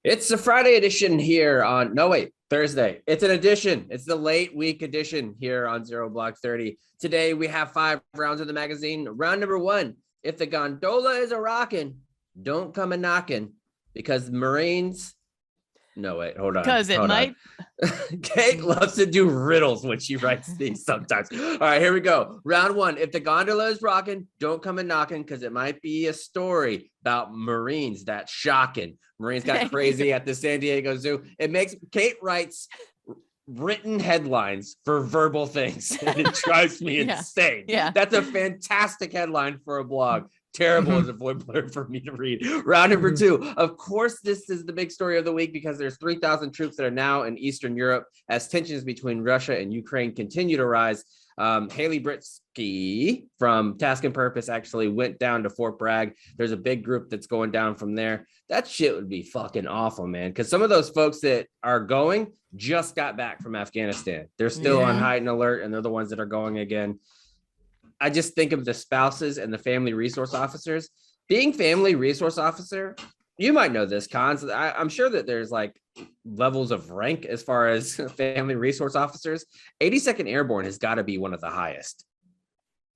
It's a Friday edition here on, no, wait, Thursday. It's an edition. It's the late week edition here on Zero Block 30. Today we have 5 rounds of the magazine. Round number 1, if the gondola is a rockin', don't come a knockin', because Marines, no, wait, hold on. Because it might. Kate loves to do riddles when she writes these sometimes. All right, here we go. Round 1. If the gondola is rocking, don't come and knocking, because it might be a story about Marines that shocking. Marines got crazy at the San Diego Zoo. Kate writes written headlines for verbal things, and it drives me insane. Yeah. That's a fantastic headline for a blog. Terrible as a void blur for me to read. Round number 2. Of course, this is the big story of the week because there's 3,000 troops that are now in Eastern Europe as tensions between Russia and Ukraine continue to rise. Haley Britsky from Task and Purpose actually went down to Fort Bragg. There's a big group that's going down from there. That shit would be fucking awful, man. Because some of those folks that are going just got back from Afghanistan. They're still on heightened alert, and they're the ones that are going again. I just think of the spouses and the family resource officers. Being family resource officer, you might know this, Cons. I'm sure that there's like levels of rank as far as family resource officers. 82nd Airborne has got to be one of the highest.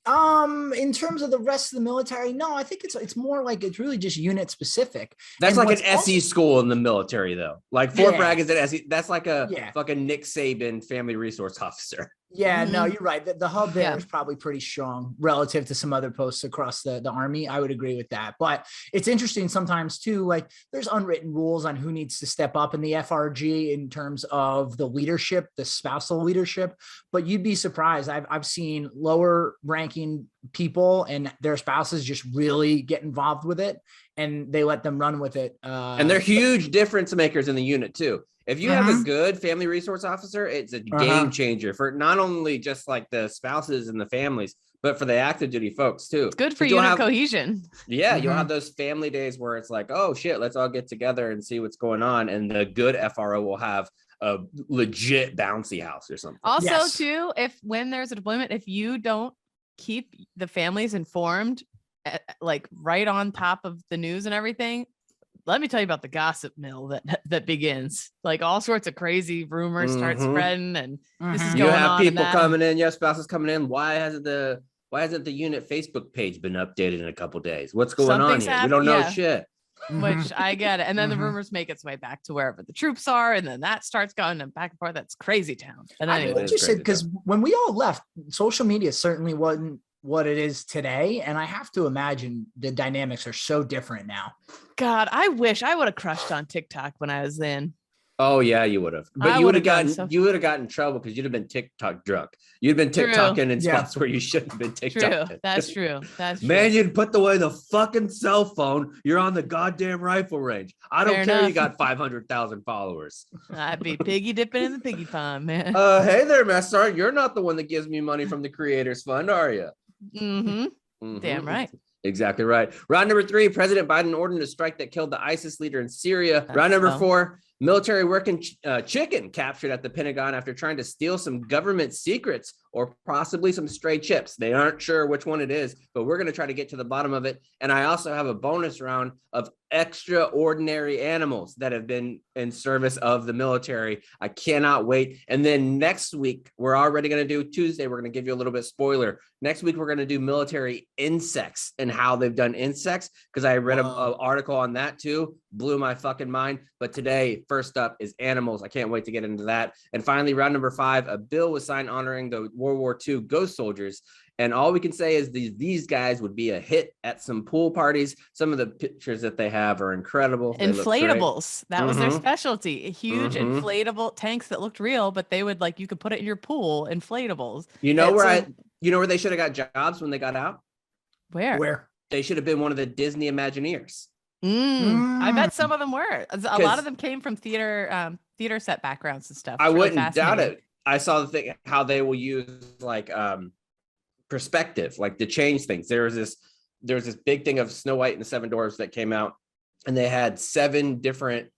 In terms of the rest of the military, no, I think it's more like it's really just unit specific. That's and like an SE school in the military, though. Like Fort Bragg is an SE. That's like a fucking Nick Saban family resource officer. Yeah, no, you're right. The hub there is probably pretty strong relative to some other posts across the Army. I would agree with that. But it's interesting sometimes too, like there's unwritten rules on who needs to step up in the FRG in terms of the leadership, the spousal leadership. But you'd be surprised. I've seen lower ranking people and their spouses just really get involved with it and they let them run with it. And they're huge difference makers in the unit too. If you have a good family resource officer, it's a game changer for not only just like the spouses and the families, but for the active duty folks too. It's good for unit cohesion. Yeah, you'll have those family days where it's like, oh shit, let's all get together and see what's going on. And the good FRO will have a legit bouncy house or something. Also too, when there's a deployment, if you don't keep the families informed, like right on top of the news and everything, let me tell you about the gossip mill that begins. Like all sorts of crazy rumors start spreading, and this is going on. You have people coming in, spouses coming in. Why hasn't the unit Facebook page been updated in a couple days? What's going on here? We don't know shit. Which I get it. And then the rumors make its way back to wherever the troops are, and then that starts going back and forth. That's crazy town. And anyway, I'm interested because when we all left, social media certainly wasn't what it is today, and I have to imagine the dynamics are so different now. God, I wish I would have crushed on TikTok when I was in. Oh yeah, you would have. But you would have gotten in trouble because you'd have been TikTok drunk. You'd been TikToking in spots where you shouldn't have been TikToking. True. That's true. Man, you'd put away the fucking cell phone. You're on the goddamn rifle range. I don't care. You got 500,000 followers. I'd be piggy dipping in the piggy pond, man. Hey there, Master. You're not the one that gives me money from the Creators Fund, are you? Damn right. Exactly right. Round number 3, President Biden ordered a strike that killed the ISIS leader in Syria. Round number 4, military working chicken captured at the Pentagon after trying to steal some government secrets or possibly some stray chips. They aren't sure which one it is, but we're going to try to get to the bottom of it. And I also have a bonus round of extraordinary animals that have been in service of the military. I cannot wait. And then next week, we're already going to do Tuesday. We're going to give you a little bit spoiler. Next week, we're going to do military insects and how they've done insects, because I read an article on that too. Blew my fucking mind. But today, first up is animals. I can't wait to get into that. And finally, round number 5, a bill was signed honoring the World War II ghost soldiers. And all we can say is these guys would be a hit at some pool parties. Some of the pictures that they have are incredible. Inflatables. That was their specialty. Huge inflatable tanks that looked real, but they would you could put it in your pool, inflatables. You know where they should have got jobs when they got out? Where? They should have been one of the Disney Imagineers. I bet some of them were. A lot of them came from theater set backgrounds and stuff. I wouldn't doubt it. I saw the thing how they will use perspective, to change things. There was this big thing of Snow White and the Seven Dwarfs that came out, and they had 7 different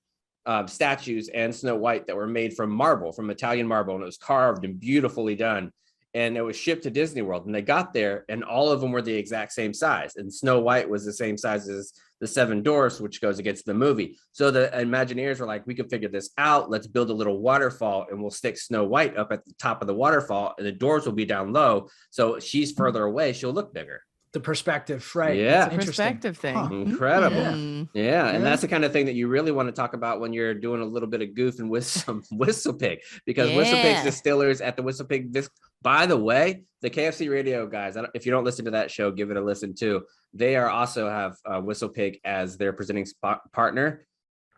statues and Snow White that were made from marble, from Italian marble, and it was carved and beautifully done. And it was shipped to Disney World, and they got there and all of them were the exact same size. And Snow White was the same size as the seven dwarfs, which goes against the movie. So the Imagineers were like, we can figure this out. Let's build a little waterfall and we'll stick Snow White up at the top of the waterfall and the dwarves will be down low. So she's further away. She'll look bigger. The perspective, right? Yeah. It's a perspective thing. Huh. Incredible. Yeah. And that's the kind of thing that you really want to talk about when you're doing a little bit of goofing with some Whistle Pig, because Whistle Pig's distillers at the Whistle Pig. By the way, the KFC Radio guys, if you don't listen to that show, give it a listen too. They are also have Whistle Pig as their presenting partner.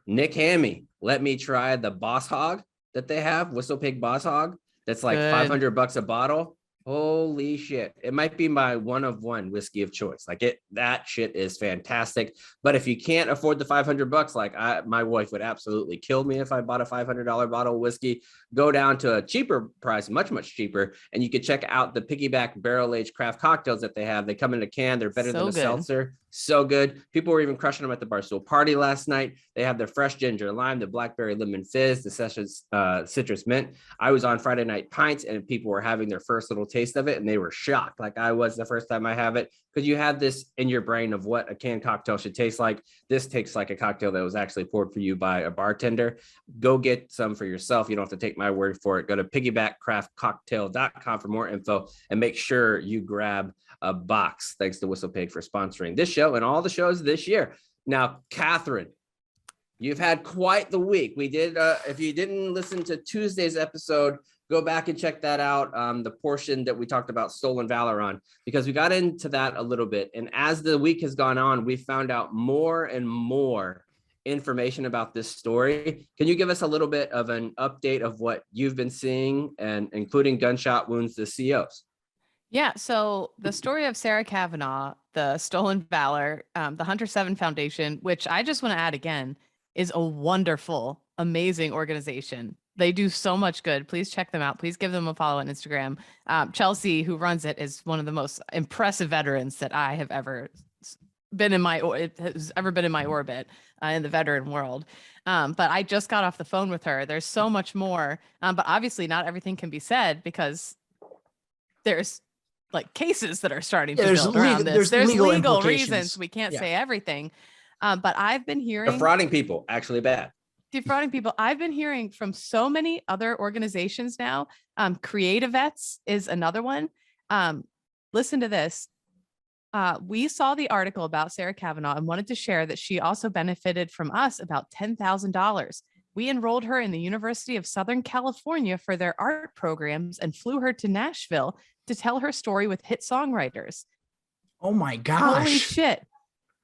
Nick Hammy, let me try the Boss Hog that they have, Whistle Pig Boss Hog. That's like $500 a bottle. Holy shit. It might be my one of one whiskey of choice. Like that shit is fantastic. But if you can't afford the $500, like my wife would absolutely kill me if I bought a $500 bottle of whiskey. Go down to a cheaper price, much, much cheaper. And you can check out the piggyback barrel-aged craft cocktails that they have. They come in a can. They're better than a seltzer. So good. People were even crushing them at the Barstool party last night. They have the fresh ginger lime, the blackberry lemon fizz, the citrus mint. I was on Friday Night Pints and people were having their first little taste of it and they were shocked, like I was the first time I have it, because you have this in your brain of what a canned cocktail should taste like. This tastes like a cocktail that was actually poured for you by a bartender. Go get some for yourself. You don't have to take my word for it. Go to piggybackcraftcocktail.com for more info and make sure you grab a box. Thanks to Whistle Pig for sponsoring this show and all the shows this year. Now, Catherine, you've had quite the week. We did, if you didn't listen to Tuesday's episode, go back and check that out, the portion that we talked about Stolen Valor on, because we got into that a little bit. And as the week has gone on, we found out more and more information about this story. Can you give us a little bit of an update of what you've been seeing, and including gunshot wounds to COs? Yeah, so the story of Sarah Kavanaugh, the Stolen Valor, the Hunter 7 Foundation, which I just want to add again, is a wonderful, amazing organization. They do so much good. Please check them out. Please give them a follow on Instagram. Chelsea, who runs it, is one of the most impressive veterans that I have ever been in my orbit in the veteran world. But I just got off the phone with her. There's so much more, but obviously not everything can be said because there's like cases that are starting to build around this. There's legal reasons we can't say everything. But I've been hearing defrauding people actually bad. Defrauding people. I've been hearing from so many other organizations now. Creative Vets is another one. Listen to this. We saw the article about Sarah Kavanaugh and wanted to share that she also benefited from us about $10,000. We enrolled her in the University of Southern California for their art programs and flew her to Nashville to tell her story with hit songwriters. Oh my gosh. Holy shit.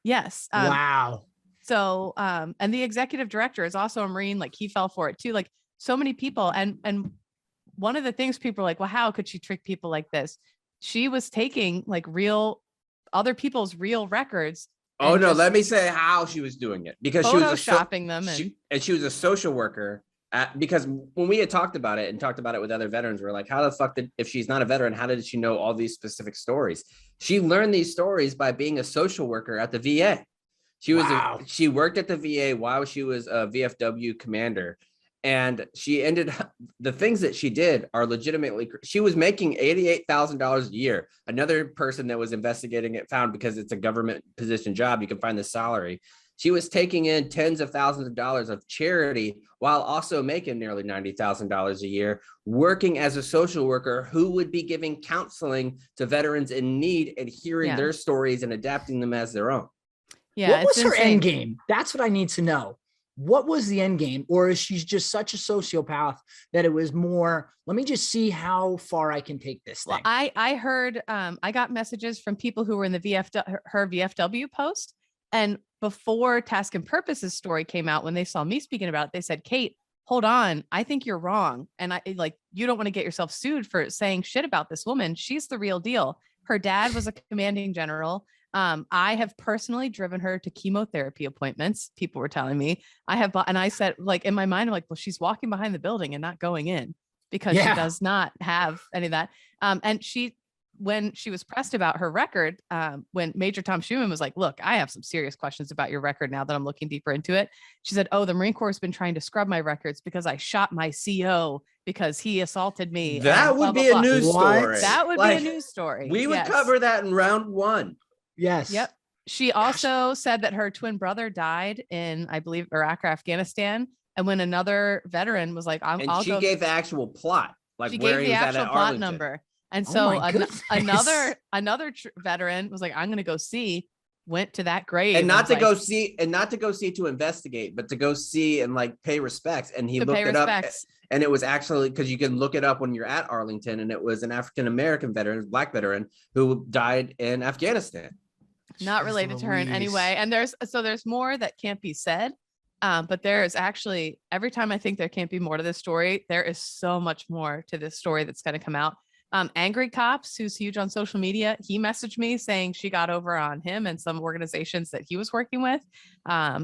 Yes. Wow. So, and the executive director is also a Marine, like he fell for it too, like so many people. And one of the things people are like, well, how could she trick people like this? She was taking like other people's real records. Oh no, let me say how she was doing it, because she was shopping them and she was a social worker. Because when we had talked about it with other veterans, we're like, how the fuck if she's not a veteran, how did she know all these specific stories? She learned these stories by being a social worker at the VA. She worked at the VA while she was a VFW commander. And the things that she did are legitimately, she was making $88,000 a year. Another person that was investigating it found, because it's a government position job, you can find the salary. She was taking in tens of thousands of dollars of charity while also making nearly $90,000 a year, working as a social worker who would be giving counseling to veterans in need and hearing their stories and adapting them as their own. Yeah, what was her end game? That's what I need to know. What was the end game? Or is she just such a sociopath that it was more, let me just see how far I can take this thing? Well, I heard, I got messages from people who were in the her VFW post. And before Task and Purpose's story came out, when they saw me speaking about it, they said, Kate, hold on. I think you're wrong. And you don't want to get yourself sued for saying shit about this woman. She's the real deal. Her dad was a commanding general. I have personally driven her to chemotherapy appointments. People were telling me and I said, like, in my mind, I'm like, well, she's walking behind the building and not going in because she does not have any of that. And when she was pressed about her record, when Major Tom Schumann was like, look, I have some serious questions about your record now that I'm looking deeper into it. She said, oh, the Marine Corps has been trying to scrub my records because I shot my CO because he assaulted me. That would be a news story. That would be a news story. We would cover that in round one. Yes. Yep. She also said that her twin brother died in, I believe, Iraq or Afghanistan. And when another veteran was like, I'll she go, gave the actual plot, like she where gave he the was actual at plot Arlington. number. And Oh so my goodness. another veteran was like, I'm going to go see, went to that grave. And not to like, go see to investigate, but to go see and like pay respects. And he looked it up, and it was actually, because you can look it up when you're at Arlington, and it was an African-American veteran, Black veteran, who died in Afghanistan. Not related to her in any way. And there's more that can't be said. But there is actually, every time I think there can't be more to this story, there is so much more to this story that's going to come out. Angry Cops, who's huge on social media, he messaged me saying she got over on him and some organizations that he was working with.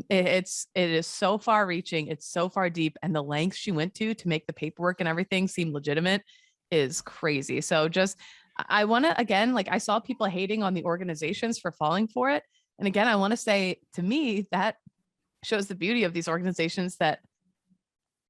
It is so far reaching, it's so far deep, and the lengths she went to make the paperwork and everything seem legitimate is crazy. So just, I want to, again, like, I saw people hating on the organizations for falling for it. And again, I want to say, to me, that shows the beauty of these organizations, that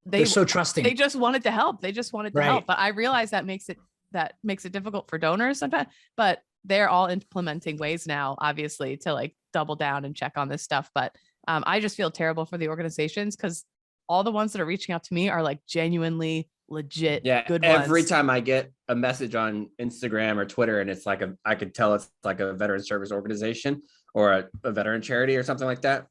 they're so trusting. They just wanted to help. They just wanted to help. But I realize that makes it difficult for donors sometimes, but they're all implementing ways now, obviously, to like double down and check on this stuff. But I just feel terrible for the organizations, because all the ones that are reaching out to me are like genuinely legit good ones. Every time I get a message on Instagram or Twitter, and it's like I could tell it's like a veteran service organization or a veteran charity or something like that,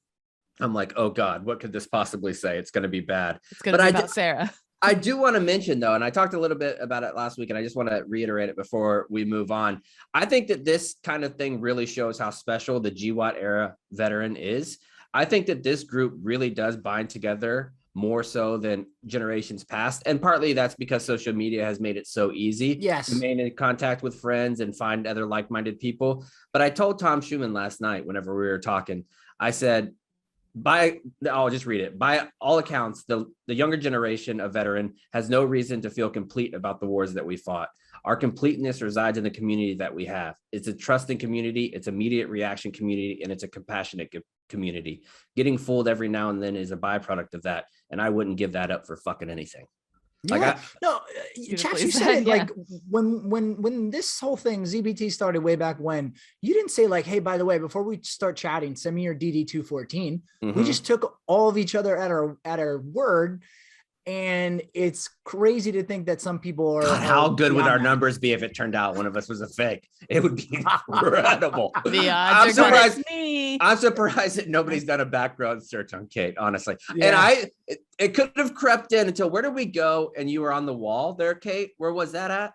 I'm like, oh God, what could this possibly say? It's going to be bad. It's going to be about Sarah. I do want to mention, though, and I talked a little bit about it last week, and I just want to reiterate it before we move on. I think that this kind of thing really shows how special the GWAT era veteran is. I think that this group really does bind together more so than generations past. And partly that's because social media has made it so easy to remain in contact with friends and find other like-minded people. But I told Tom Schumann last night, whenever we were talking, I said, I'll just read it. By all accounts, the younger generation of veteran has no reason to feel complete about the wars that we fought. Our completeness resides in the community that we have. It's a trusting community, it's immediate reaction community, and it's a compassionate community. Getting fooled every now and then is a byproduct of that, and I wouldn't give that up for fucking anything. Yeah. Chaps, you said it, like when this whole thing ZBT started way back when, you didn't say like, hey, by the way, before we start chatting, send me your DD-214. We just took all of each other at our word. And it's crazy to think that some people are. God, how good would our numbers be if it turned out one of us was a fake? It would be incredible. I'm surprised that nobody's done a background search on Kate, honestly. Yeah. And it could have crept in until, where did we go? And you were on the wall there, Kate. Where was that at?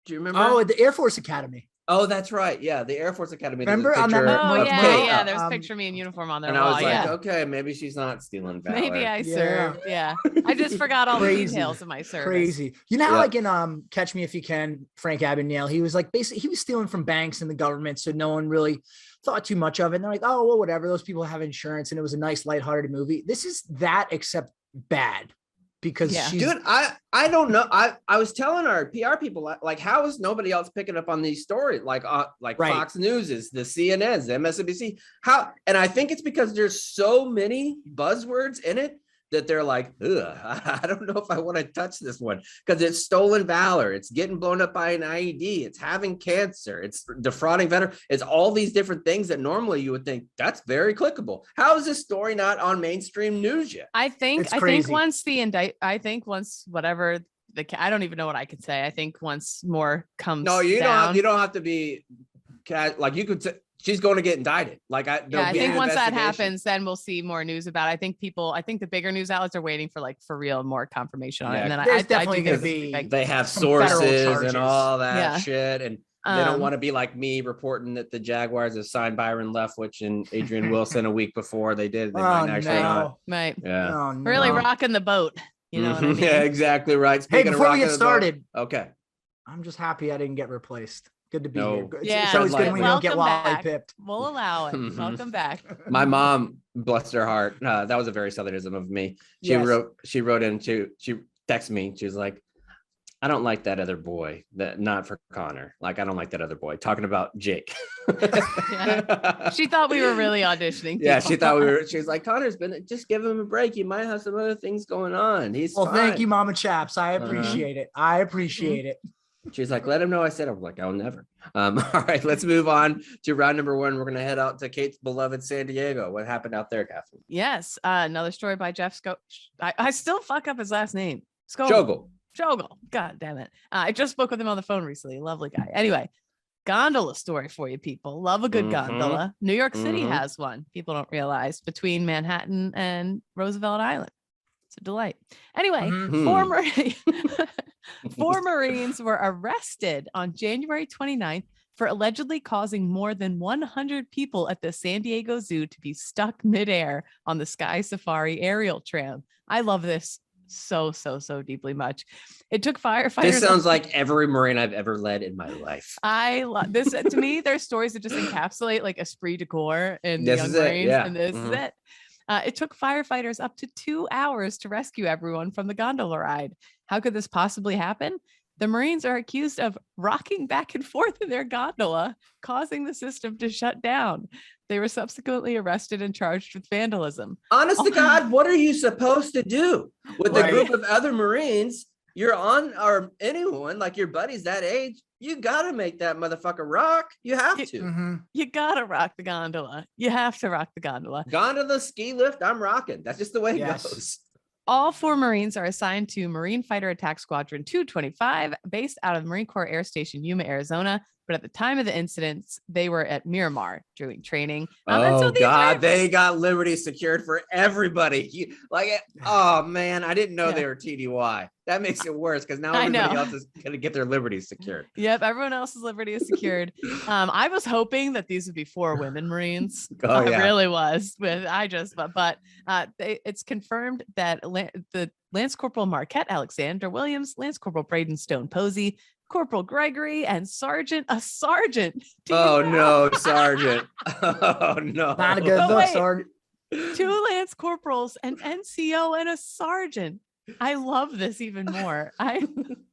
Do you remember? Oh, at the Air Force Academy. Oh, that's right. Yeah, the Air Force Academy. Remember on that? Yeah. There's a picture of me in uniform on there. And I was like, okay, maybe she's not stealing Valor. Maybe I served. Yeah. I just forgot all the details of my service. Crazy. You know how like in Catch Me If You Can, Frank Abagnale, he was like, basically he was stealing from banks and the government, so no one really thought too much of it. And they're like, oh, well, whatever. Those people have insurance, and it was a nice, lighthearted movie. This is that, except bad. Because dude, I don't know. I was telling our PR people, like, how is nobody else picking up on these stories? Like Fox News is, the CNNs, the MSNBC. How? And I think it's because there's so many buzzwords in it that they're like, ugh, I don't know if I want to touch this one, because it's stolen valor, it's getting blown up by an IED, it's having cancer, it's defrauding veteran, it's all these different things that normally you would think that's very clickable. How is this story not on mainstream news yet? I think once whatever I don't even know what I could say. I think once more comes. No, you don't have to be like, you could say she's going to get indicted. Like, I think once that happens, then we'll see more news about it. I think the bigger news outlets are waiting for real more confirmation on it. And then there's definitely going to be, they have sources and all that shit. And they don't want to be like me reporting that the Jaguars have signed Byron Leftwich and Adrian Wilson a week before they did. They might actually not. Right. Yeah. Oh, no. Really rocking the boat. You know what I mean? Yeah, exactly right. Speaking before we get started, okay. I'm just happy I didn't get replaced. Good to be here. Yeah, it's always good when you don't get Wally pipped. We'll allow it. Welcome back. My mom, bless her heart, that was a very Southernism of me. She wrote in, she texted me. She was like, I don't like that other boy. That not for Connor. Like, I don't like that other boy. Talking about Jake. She thought we were really auditioning. Yeah, she thought we were. She was like, Connor's been. Just give him a break. He might have some other things going on. He's fine. Thank you, Mama Chaps. I appreciate it. I appreciate it. She's like, let him know I said. I'm like, I'll never. All right, let's move on to round number 1. We're going to head out to Kate's beloved San Diego. What happened out there, Catherine? Yes. Another story by Jeff I still fuck up his last name. Shogel. God damn it. I just spoke with him on the phone recently. Lovely guy. Anyway, gondola story for you people. Love a good gondola. New York City has one. People don't realize, between Manhattan and Roosevelt Island. It's a delight. Anyway, four Marines were arrested on January 29th for allegedly causing more than 100 people at the San Diego Zoo to be stuck midair on the Sky Safari aerial tram. I love this so deeply much. It took firefighters. This sounds like every Marine I've ever led in my life. I love this. To me, there's stories that just encapsulate like esprit de corps in the young Marines, and this is it. It took firefighters up to 2 hours to rescue everyone from the gondola ride. How could this possibly happen? The Marines are accused of rocking back and forth in their gondola, causing the system to shut down. They were subsequently arrested and charged with vandalism. Honest to God, what are you supposed to do with a group of other Marines? You're on, or anyone, like your buddies that age, you got to make that motherfucker rock. You have to. You got to rock the gondola. You have to rock the gondola. Gondola, ski lift, I'm rocking. That's just the way it goes. All 4 Marines are assigned to Marine Fighter Attack Squadron 225, based out of Marine Corps Air Station Yuma, Arizona. But at the time of the incidents, they were at Miramar doing training. They got Liberty secured for everybody. Oh man, I didn't know they were TDY. That makes it worse because now everybody else is going to get their liberties secured. Yep, everyone else's liberty is secured. I was hoping that these would be 4 women Marines. I really was. It's confirmed that the Lance Corporal Marquette Alexander Williams, Lance Corporal Braden Stone Posey, Corporal Gregory, and Sergeant. Oh no, Sergeant. Oh no. Not a good look, Sergeant. 2 Lance Corporals, an NCO, and a Sergeant. I love this even more.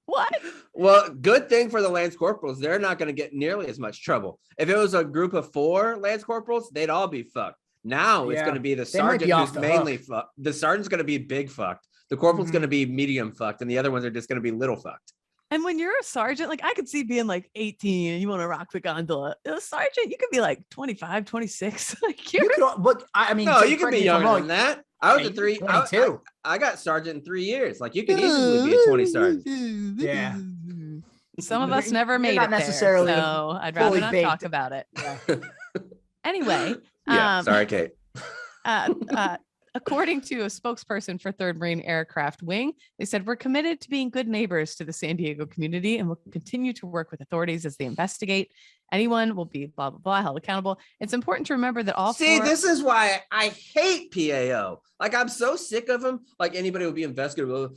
What? Well, good thing for the Lance Corporals. They're not going to get nearly as much trouble. If it was a group of 4 Lance Corporals, they'd all be fucked. Now it's going to be the Sergeant who's mainly fucked. The Sergeant's going to be big fucked. The Corporal's going to be medium fucked. And the other ones are just going to be little fucked. And when you're a sergeant, like I could see being like 18 and you want to rock the gondola. A sergeant, you could be like 25, 26. Like you could be younger than that. I was a 22. I got sergeant in 3 years. Like you could easily be a 20 sergeant. Yeah. Some of us never made it necessarily there, so I'd rather not talk about it. Yeah. Anyway. Sorry, Kate. According to a spokesperson for 3rd Marine Aircraft Wing, they said, we're committed to being good neighbors to the San Diego community and will continue to work with authorities as they investigate. Anyone will be blah, blah, blah, held accountable. It's important to remember that all this is why I hate PAO. Like, I'm so sick of them. Like, anybody will be investigated.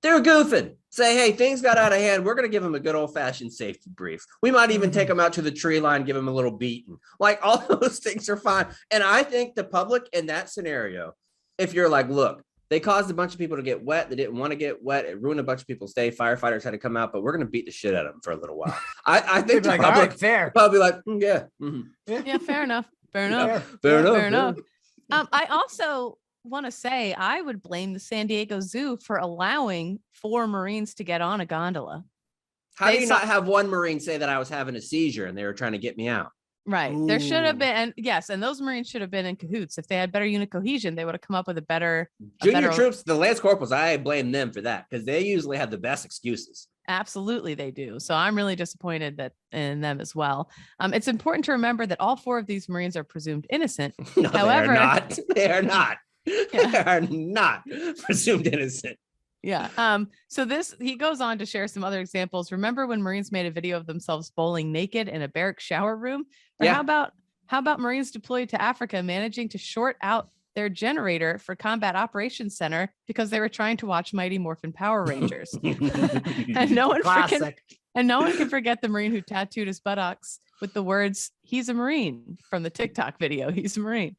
They're goofing. Say, hey, things got out of hand. We're going to give them a good old-fashioned safety brief. We might even take them out to the tree line, give them a little beating. Like, all those things are fine. And I think the public in that scenario, if you're like, look, they caused a bunch of people to get wet. They didn't want to get wet. It ruined a bunch of people's day. Firefighters had to come out, but we're going to beat the shit out of them for a little while. I think the public fair. Probably like, yeah, fair enough. Fair enough. I also want to say I would blame the San Diego Zoo for allowing 4 Marines to get on a gondola. How do you not have one Marine say that I was having a seizure and they were trying to get me out? Right. Ooh. There should have been, and those Marines should have been in cahoots. If they had better unit cohesion, they would have come up with a better junior troops. The Lance Corporals, I blame them for that because they usually have the best excuses. Absolutely, they do. So I'm really disappointed that in them as well. It's important to remember that all 4 of these Marines are presumed innocent. No, however, they are not. They are not presumed innocent. Yeah. So he goes on to share some other examples. Remember when Marines made a video of themselves bowling naked in a barrack shower room? Or how about Marines deployed to Africa managing to short out their generator for Combat Operations Center because they were trying to watch Mighty Morphin Power Rangers? and no one can forget the Marine who tattooed his buttocks with the words, "He's a Marine," from the TikTok video. He's a Marine.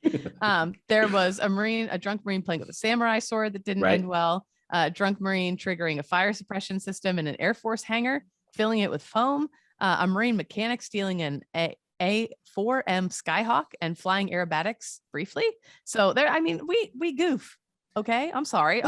There was a drunk Marine playing with a samurai sword that didn't end well. A drunk Marine triggering a fire suppression system in an Air Force hangar, filling it with foam. A Marine mechanic stealing an A4M Skyhawk and flying aerobatics briefly. So we goof. Okay, I'm sorry.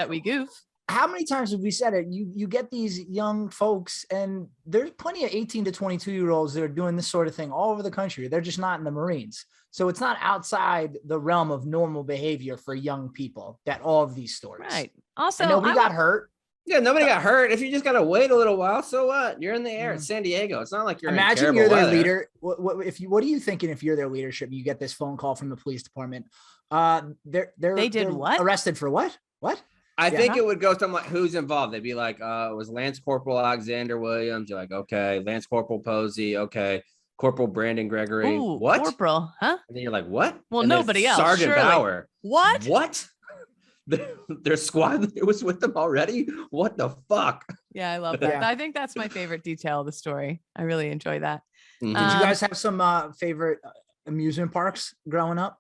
We goof. how many times have we said it? You get these young folks, and there's plenty of 18 to 22-year-olds that are doing this sort of thing all over the country. They're just not in the Marines. So it's not outside the realm of normal behavior for young people that all of these stories. Right. Also, and nobody got hurt. Yeah, nobody got hurt. If you just gotta wait a little while, so what? You're in the air. It's San Diego. It's not like you're imagine you're their leader. What are you thinking if you're their leadership? You get this phone call from the police department. They did what? Arrested for what? What? I think it would go something like who's involved. They'd be like, it was Lance Corporal Alexander Williams. You're like, okay, Lance Corporal Posey, okay. Corporal Brandon Gregory. Ooh, what? Corporal, huh? And then you're like, what? Well, and nobody else. Sergeant surely. Bauer. What? What? Their squad it was with them already? What the fuck? Yeah, I love that. I think that's my favorite detail of the story. I really enjoy that. Mm-hmm. Did you guys have some favorite amusement parks growing up?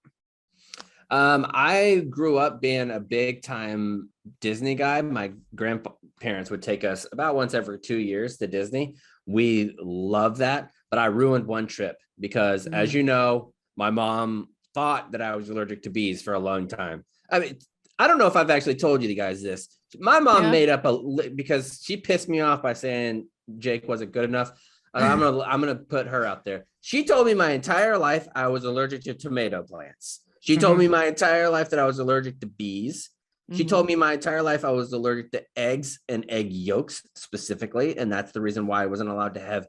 I grew up being a big time Disney guy. My grandparents would take us about once every 2 years to Disney. We love that, but I ruined one trip because, as you know, my mom thought that I was allergic to bees for a long time. I mean, I don't know if I've actually told you guys this. My mom made up because she pissed me off by saying Jake wasn't good enough. I'm gonna put her out there. She told me my entire life I was allergic to tomato plants. She told me my entire life that I was allergic to bees. She told me my entire life I was allergic to eggs and egg yolks specifically. And that's the reason why I wasn't allowed to have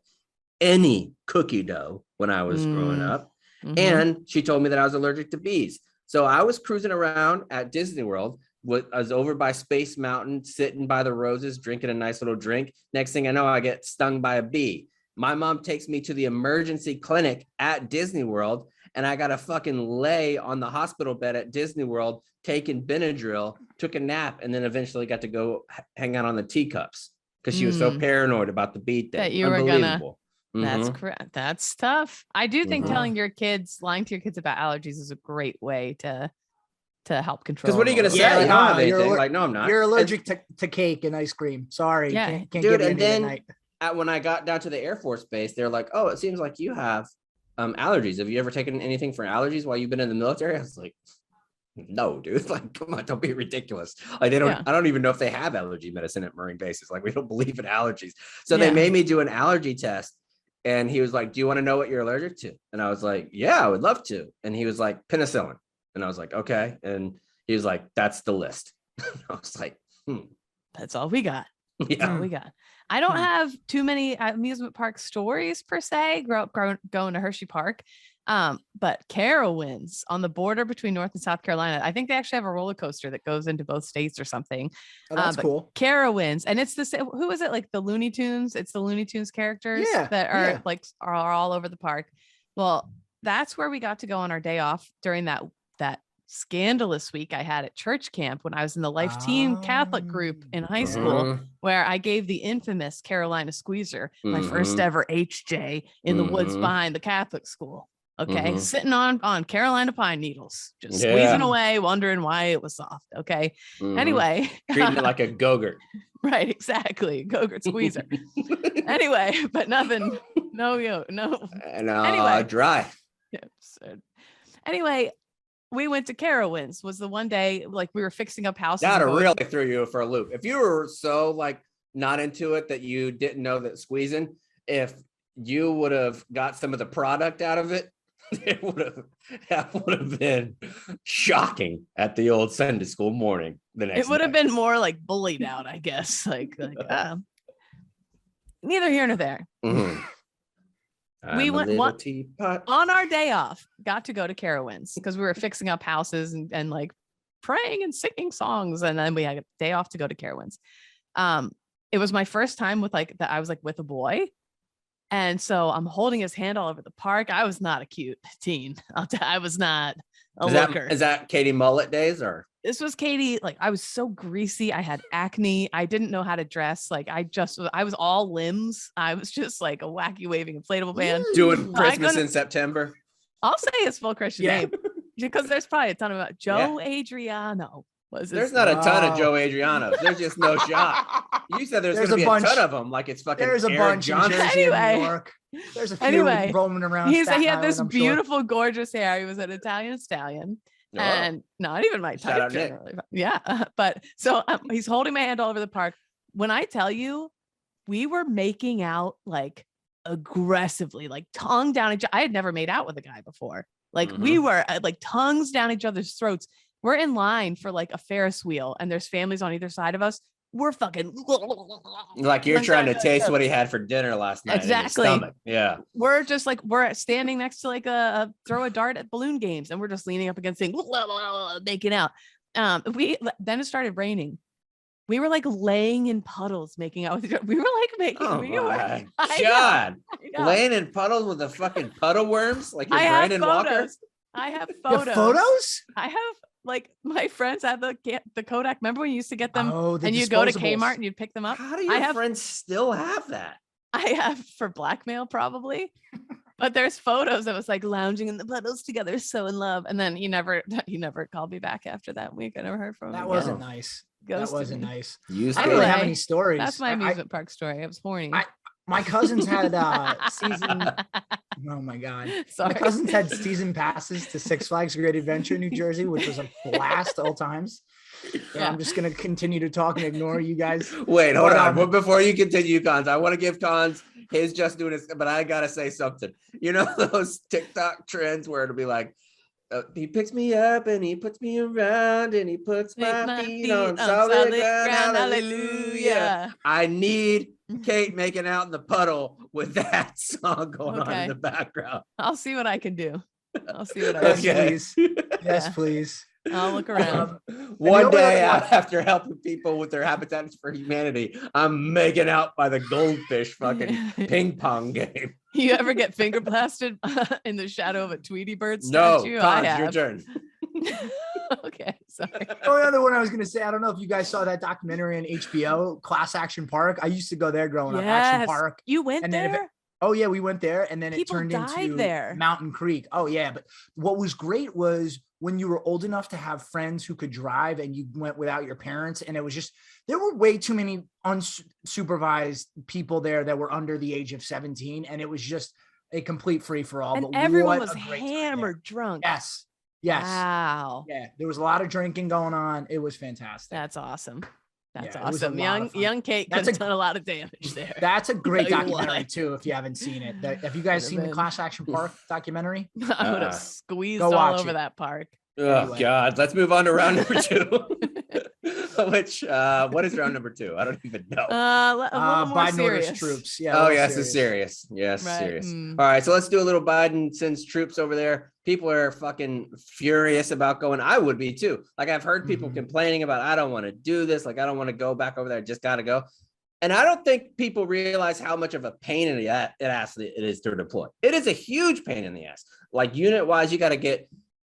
any cookie dough when I was growing up. And she told me that I was allergic to bees. So I was cruising around at Disney World. I was over by Space Mountain, sitting by the roses, drinking a nice little drink. Next thing I know, I get stung by a bee. My mom takes me to the emergency clinic at Disney World, and I got to fucking lay on the hospital bed at Disney World, taking Benadryl, took a nap, and then eventually got to go hang out on the teacups because she was so paranoid about the bee thing. That you were gonna. That's correct. That's tough. I do think lying to your kids about allergies is a great way to help control. Because what are you going to say? I don't have anything. Like, no, I'm not. You're allergic to cake and ice cream. Sorry. Yeah. Can't dude, get and then when I got down to the Air Force Base, they're like, oh, it seems like you have allergies. Have you ever taken anything for allergies while you've been in the military? I was like, no, dude. Like, come on, don't be ridiculous. Like, they don't. I don't even know if they have allergy medicine at Marine bases. Like, we don't believe in allergies. So they made me do an allergy test. And he was like, do you want to know what you're allergic to? And I was like, yeah, I would love to. And he was like, penicillin. And I was like, okay. And he was like, that's the list. I was like, That's all we got. Yeah. That's all we got. I don't have too many amusement park stories per se. Grew up going to Hershey Park. But Carowinds on the border between North and South Carolina. I think they actually have a roller coaster that goes into both states or something. Oh, that's cool. Carowinds, and it's the same. Who is it? Like the Looney Tunes? It's the Looney Tunes characters that are all over the park. Well, that's where we got to go on our day off during that scandalous week I had at church camp when I was in the Life Team Catholic group in high school, where I gave the infamous Carolina Squeezer, my first ever HJ in the woods behind the Catholic school. Okay. Sitting on Carolina pine needles, just squeezing away, wondering why it was soft. Okay. Anyway, treating it like a Go-Gurt. Right. Exactly. Go-Gurt squeezer. Anyway, but nothing. No. Anyway, dry. Anyway, we went to Carowinds. Was the one day like we were fixing up houses. That really threw you for a loop. If you were so like not into it that you didn't know that squeezing, if you would have got some of the product out of it, that would have been shocking at the old Sunday school morning. It would have been more like bullied out, I guess. Neither here nor there. We went on our day off, got to go to Carowinds because we were fixing up houses and like praying and singing songs, and then we had a day off to go to Carowinds. It was my first time with I was with a boy. And so I'm holding his hand all over the park. I was not a cute teen. I was not a looker. Is that Katie Mullet days or? This was Katie. Like, I was so greasy. I had acne. I didn't know how to dress. Like, I was all limbs. I was just like a wacky waving inflatable band. Doing Christmas in September. I'll say his full Christian name because there's probably a ton of Joe Adriano. There's not a ton of Joe Adrianos. There's just no shot. You said there's going to be a ton of them. Like it's fucking There's a Eric bunch Johnson. in Jersey and New York. There's a few roaming around. He had this beautiful, gorgeous hair. He was an Italian stallion. and not even my Shout type out Nick. generally. Yeah. But so he's holding my hand all over the park. When I tell you, we were making out like aggressively, like tongue down each. I had never made out with a guy before. Like we were like tongues down each other's throats. We're in line for like a Ferris wheel, and there's families on either side of us. We're fucking like you're trying to taste what he had for dinner last night. Exactly. In his stomach. Yeah. We're just like, we're standing next to like a throw a dart at balloon games, and we're just leaning up against things, making out. Then it started raining. We were like laying in puddles, making out with each other. We were like making. Oh we my were, God. I know. Laying in puddles with the fucking puddle worms, like you're I have Brandon Walker. photos. I have You have photos. photos? I have like my friends have the Kodak. Remember when you used to get them The and you go to disposables. Kmart and you'd pick them up? How do your friends still have that? I have for blackmail probably. But there's photos of us like lounging in the puddles together, so in love. And then he never called me back after that week. I never heard from him. That again. wasn't nice. Ghosted That wasn't me. nice. You I don't really have Anyway, any stories. That's my amusement park story. I was horny. My cousins had season. Oh my God. Sorry. My cousins had season passes to Six Flags Great Adventure, New Jersey, which was a blast all times. Yeah. I'm just gonna continue to talk and ignore you guys. Wait, hold on. But before you continue, Cons, I want to give Cons his just doing this, but I gotta say something. You know those TikTok trends where it'll be like, he picks me up and he puts me around and he puts my feet on solid ground. Hallelujah. I need Kate making out in the puddle with that song going on in the background. I'll see what I can do. I'll see what I can do. Please. Yes, please. I'll look around. One day after helping people with their Habitats for Humanity, I'm making out by the goldfish fucking ping pong game. You ever get finger blasted in the shadow of a Tweety Bird statue? No, Cons, your turn. Okay, sorry. The only other one I was going to say, I don't know if you guys saw that documentary on HBO, Class Action Park. I used to go there growing up, Action Park. You went there? Oh yeah, we went there, and then People it turned into there. Mountain Creek. Oh yeah, but what was great was when you were old enough to have friends who could drive, and you went without your parents, and it was just there were way too many unsupervised people there that were under the age of 17, and it was just a complete free for all. And but everyone was hammered drunk. Yes. Wow. Yeah, there was a lot of drinking going on. It was fantastic. That's awesome. That's Yeah, awesome. Young Kate could have done a lot of damage there. That's a great documentary too. If you haven't seen it, have you guys seen the Class Action Park documentary? I would have squeezed all over that park. Oh anyway. God, let's move on to round number 2. Which what is round number 2? I don't even know. Biden orders troops. Yeah. Oh yes, it's serious. Yes, right. Serious. All right, so let's do a little Biden sends troops over there. People are fucking furious about going. I would be too. Like I've heard people complaining about, I don't want to do this. Like I don't want to go back over there. I just got to go. And I don't think people realize how much of a pain in the ass it is to deploy. It is a huge pain in the ass. Like unit wise, you got to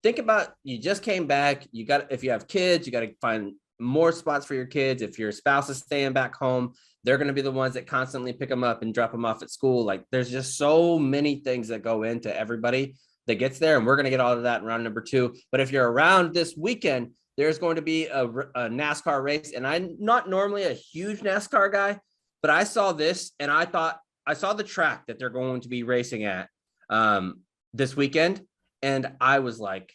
think about, you just came back. If you have kids, you got to find more spots for your kids. If your spouse is staying back home, they're going to be the ones that constantly pick them up and drop them off at school. Like there's just so many things that go into everybody that gets there. And we're going to get all of that in round number 2. But if you're around this weekend, there's going to be a NASCAR race. And I'm not normally a huge NASCAR guy, but I saw this and I thought I saw the track that they're going to be racing at this weekend. And I was like,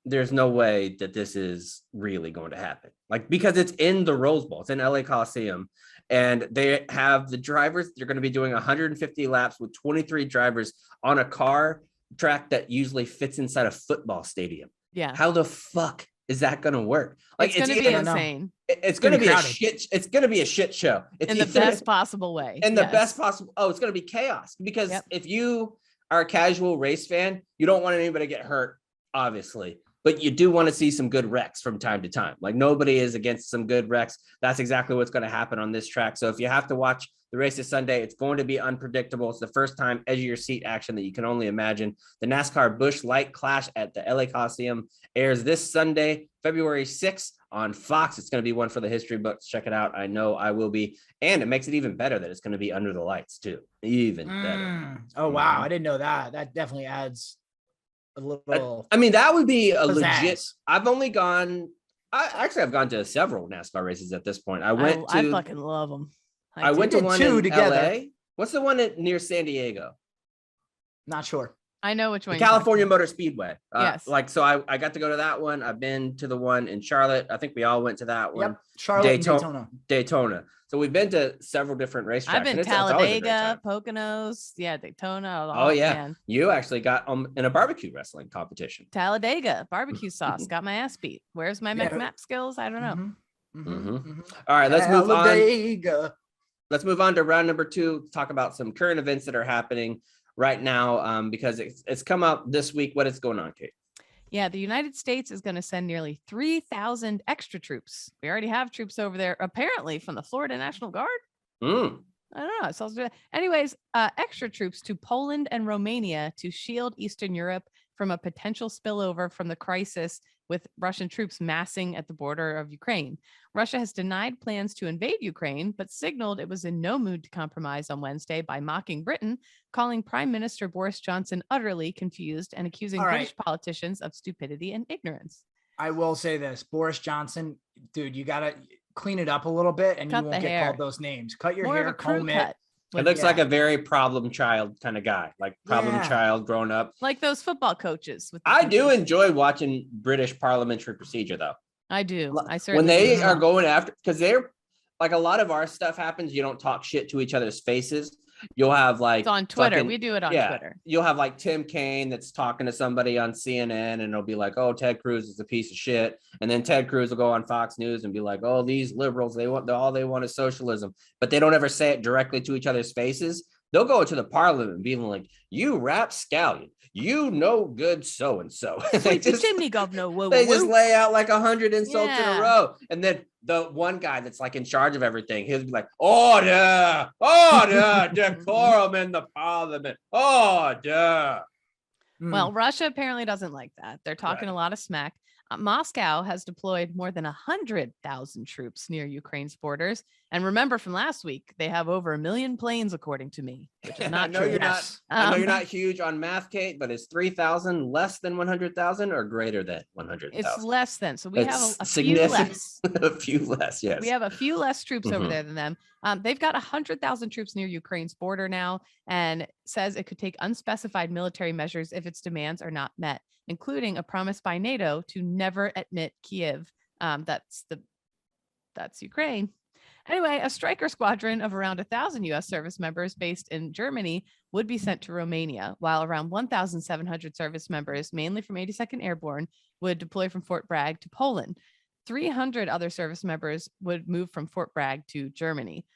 there's no way that this is really going to happen. Like, because it's in the Rose Bowl, it's in LA Coliseum, and they have the drivers. They're going to be doing 150 laps with 23 drivers on a car track that usually fits inside a football stadium. Yeah. How the fuck is that going to work? Like, it's going to be insane. It's going to be crowded. It's going to be a shit show. It's in the best possible way. In the best possible. Oh, it's going to be chaos because if you are a casual race fan, you don't want anybody to get hurt, obviously. But you do want to see some good wrecks from time to time. Like nobody is against some good wrecks. That's exactly what's going to happen on this track. So if you have to watch the race this Sunday, it's going to be unpredictable. It's the first time edge of your seat action that you can only imagine. The NASCAR Busch Light Clash at the LA Coliseum airs this Sunday, February 6th on Fox. It's going to be one for the history books. Check it out. I know I will be. And it makes it even better that it's going to be under the lights too. Even better. Oh, wow. I didn't know that. That definitely adds a little. I mean, that would be a legit. I've gone to several NASCAR races at this point. I fucking love them. I went to one two in together. LA. What's the one near San Diego? Not sure. I know which one. The California Motor Speedway. Yes. Like, so I got to go to that one. I've been to the one in Charlotte. I think we all went to that one. Yep. Charlotte and Daytona. Daytona. So we've been to several different racetracks. I've been Talladega, Poconos, Daytona. Oh yeah, man. You actually got in a barbecue wrestling competition. Talladega barbecue sauce got my ass beat. Where's my map skills? I don't know. All right, let's move on. Let's move on to round number 2. Talk about some current events that are happening right now, because it's come out this week. What is going on, Kate? Yeah, the United States is going to send nearly 3,000 extra troops. We already have troops over there, apparently from the Florida National Guard. I don't know. Anyways, extra troops to Poland and Romania to shield Eastern Europe from a potential spillover from the crisis with Russian troops massing at the border of Ukraine. Russia has denied plans to invade Ukraine, but signaled it was in no mood to compromise on Wednesday by mocking Britain, calling Prime Minister Boris Johnson utterly confused and accusing British politicians of stupidity and ignorance. I will say this, Boris Johnson, dude, you got to clean it up a little bit and you won't get called those names. Cut your hair, comb it. It looks like a very problem child kind of guy, like problem child growing up. Like those football coaches. I do enjoy watching British parliamentary procedure, though. I do. I certainly when they are going after, because they're like a lot of our stuff happens. You don't talk shit to each other's faces. You'll have like it's on Twitter. We do it on Twitter. You'll have like Tim Kaine that's talking to somebody on CNN and it'll be like, oh, Ted Cruz is a piece of shit. And then Ted Cruz will go on Fox News and be like, oh, these liberals, all they want is socialism. But they don't ever say it directly to each other's faces. They'll go to the parliament and be like, you rapscallion, you no good so-and-so. They just chimney governor. They just lay out like 100 insults in a row. And then the one guy that's like in charge of everything, he'll be like, order, decorum in the parliament, order. Well, Russia apparently doesn't like that. They're talking a lot of smack. Moscow has deployed more than 100,000 troops near Ukraine's borders. And remember from last week, they have over 1 million planes, according to me, which is not true. I know you're not huge on math, Kate, but is 3,000 less than 100,000 or greater than 100,000? It's less than. So we have a few less. A few less, yes. We have a few less troops over there than them. They've got 100,000 troops near Ukraine's border now and says it could take unspecified military measures if its demands are not met, including a promise by NATO to never admit Kiev. That's Ukraine. Anyway, a striker squadron of around 1,000 U.S. service members based in Germany would be sent to Romania, while around 1,700 service members, mainly from 82nd Airborne, would deploy from Fort Bragg to Poland. 300 other service members would move from Fort Bragg to Germany.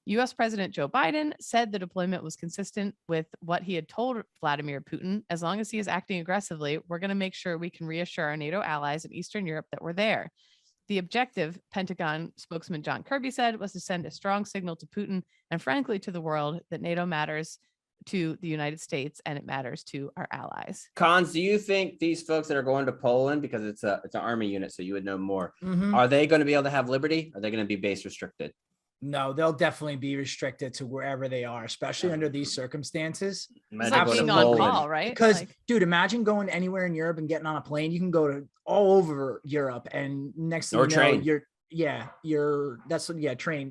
U.S. President Joe Biden said the deployment was consistent with what he had told Vladimir Putin. As long as he is acting aggressively, we're going to make sure we can reassure our NATO allies in Eastern Europe that we're there. The objective, Pentagon spokesman John Kirby said, was to send a strong signal to Putin and frankly to the world that NATO matters to the United States and it matters to our allies. Cons, do you think these folks that are going to Poland, because it's an army unit, so you would know more, are they going to be able to have liberty? Are they going to be base restricted? No, they'll definitely be restricted to wherever they are, especially under these circumstances. It's like being on call, right? Because, dude, imagine going anywhere in Europe and getting on a plane. You can go to all over Europe, and next thing you know, train.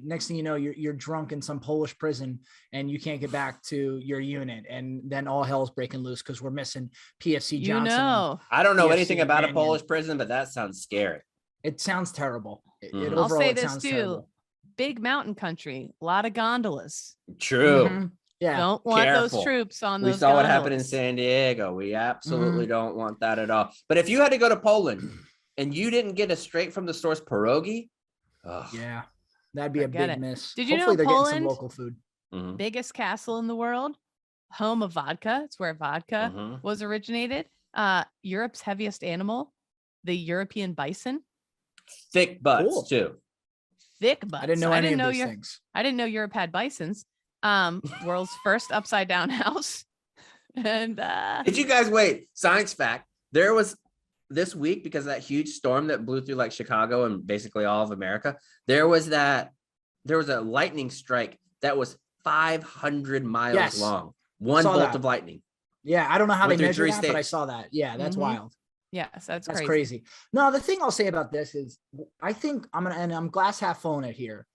Next thing you know, you're drunk in some Polish prison, and you can't get back to your unit, and then all hell's breaking loose because we're missing PFC Johnson. I don't know anything about a Polish prison, but that sounds scary. It sounds terrible. I'll say this too. Terrible. Big mountain country, a lot of gondolas. True. Yeah. Don't want those troops on those. We saw what happened in San Diego. We absolutely don't want that at all. But if you had to go to Poland and you didn't get a straight from the source pierogi, yeah, that'd be a big miss. Did you Hopefully know Poland, getting some local food. Biggest castle in the world, home of vodka. It's where vodka was originated. Europe's heaviest animal, the European bison. Thick butts too. Thick butts. I didn't know any of these things. I didn't know Europe had bisons. World's first upside down house. And did you guys wait? Science fact. There was this week, because of that huge storm that blew through like Chicago and basically all of America, there was a lightning strike that was 500 miles long. One bolt of lightning. Yeah, I don't know how they measure that, but I saw that. Yeah, that's wild. Yes, that's crazy. No, the thing I'll say about this is I think I'm glass half full in it here.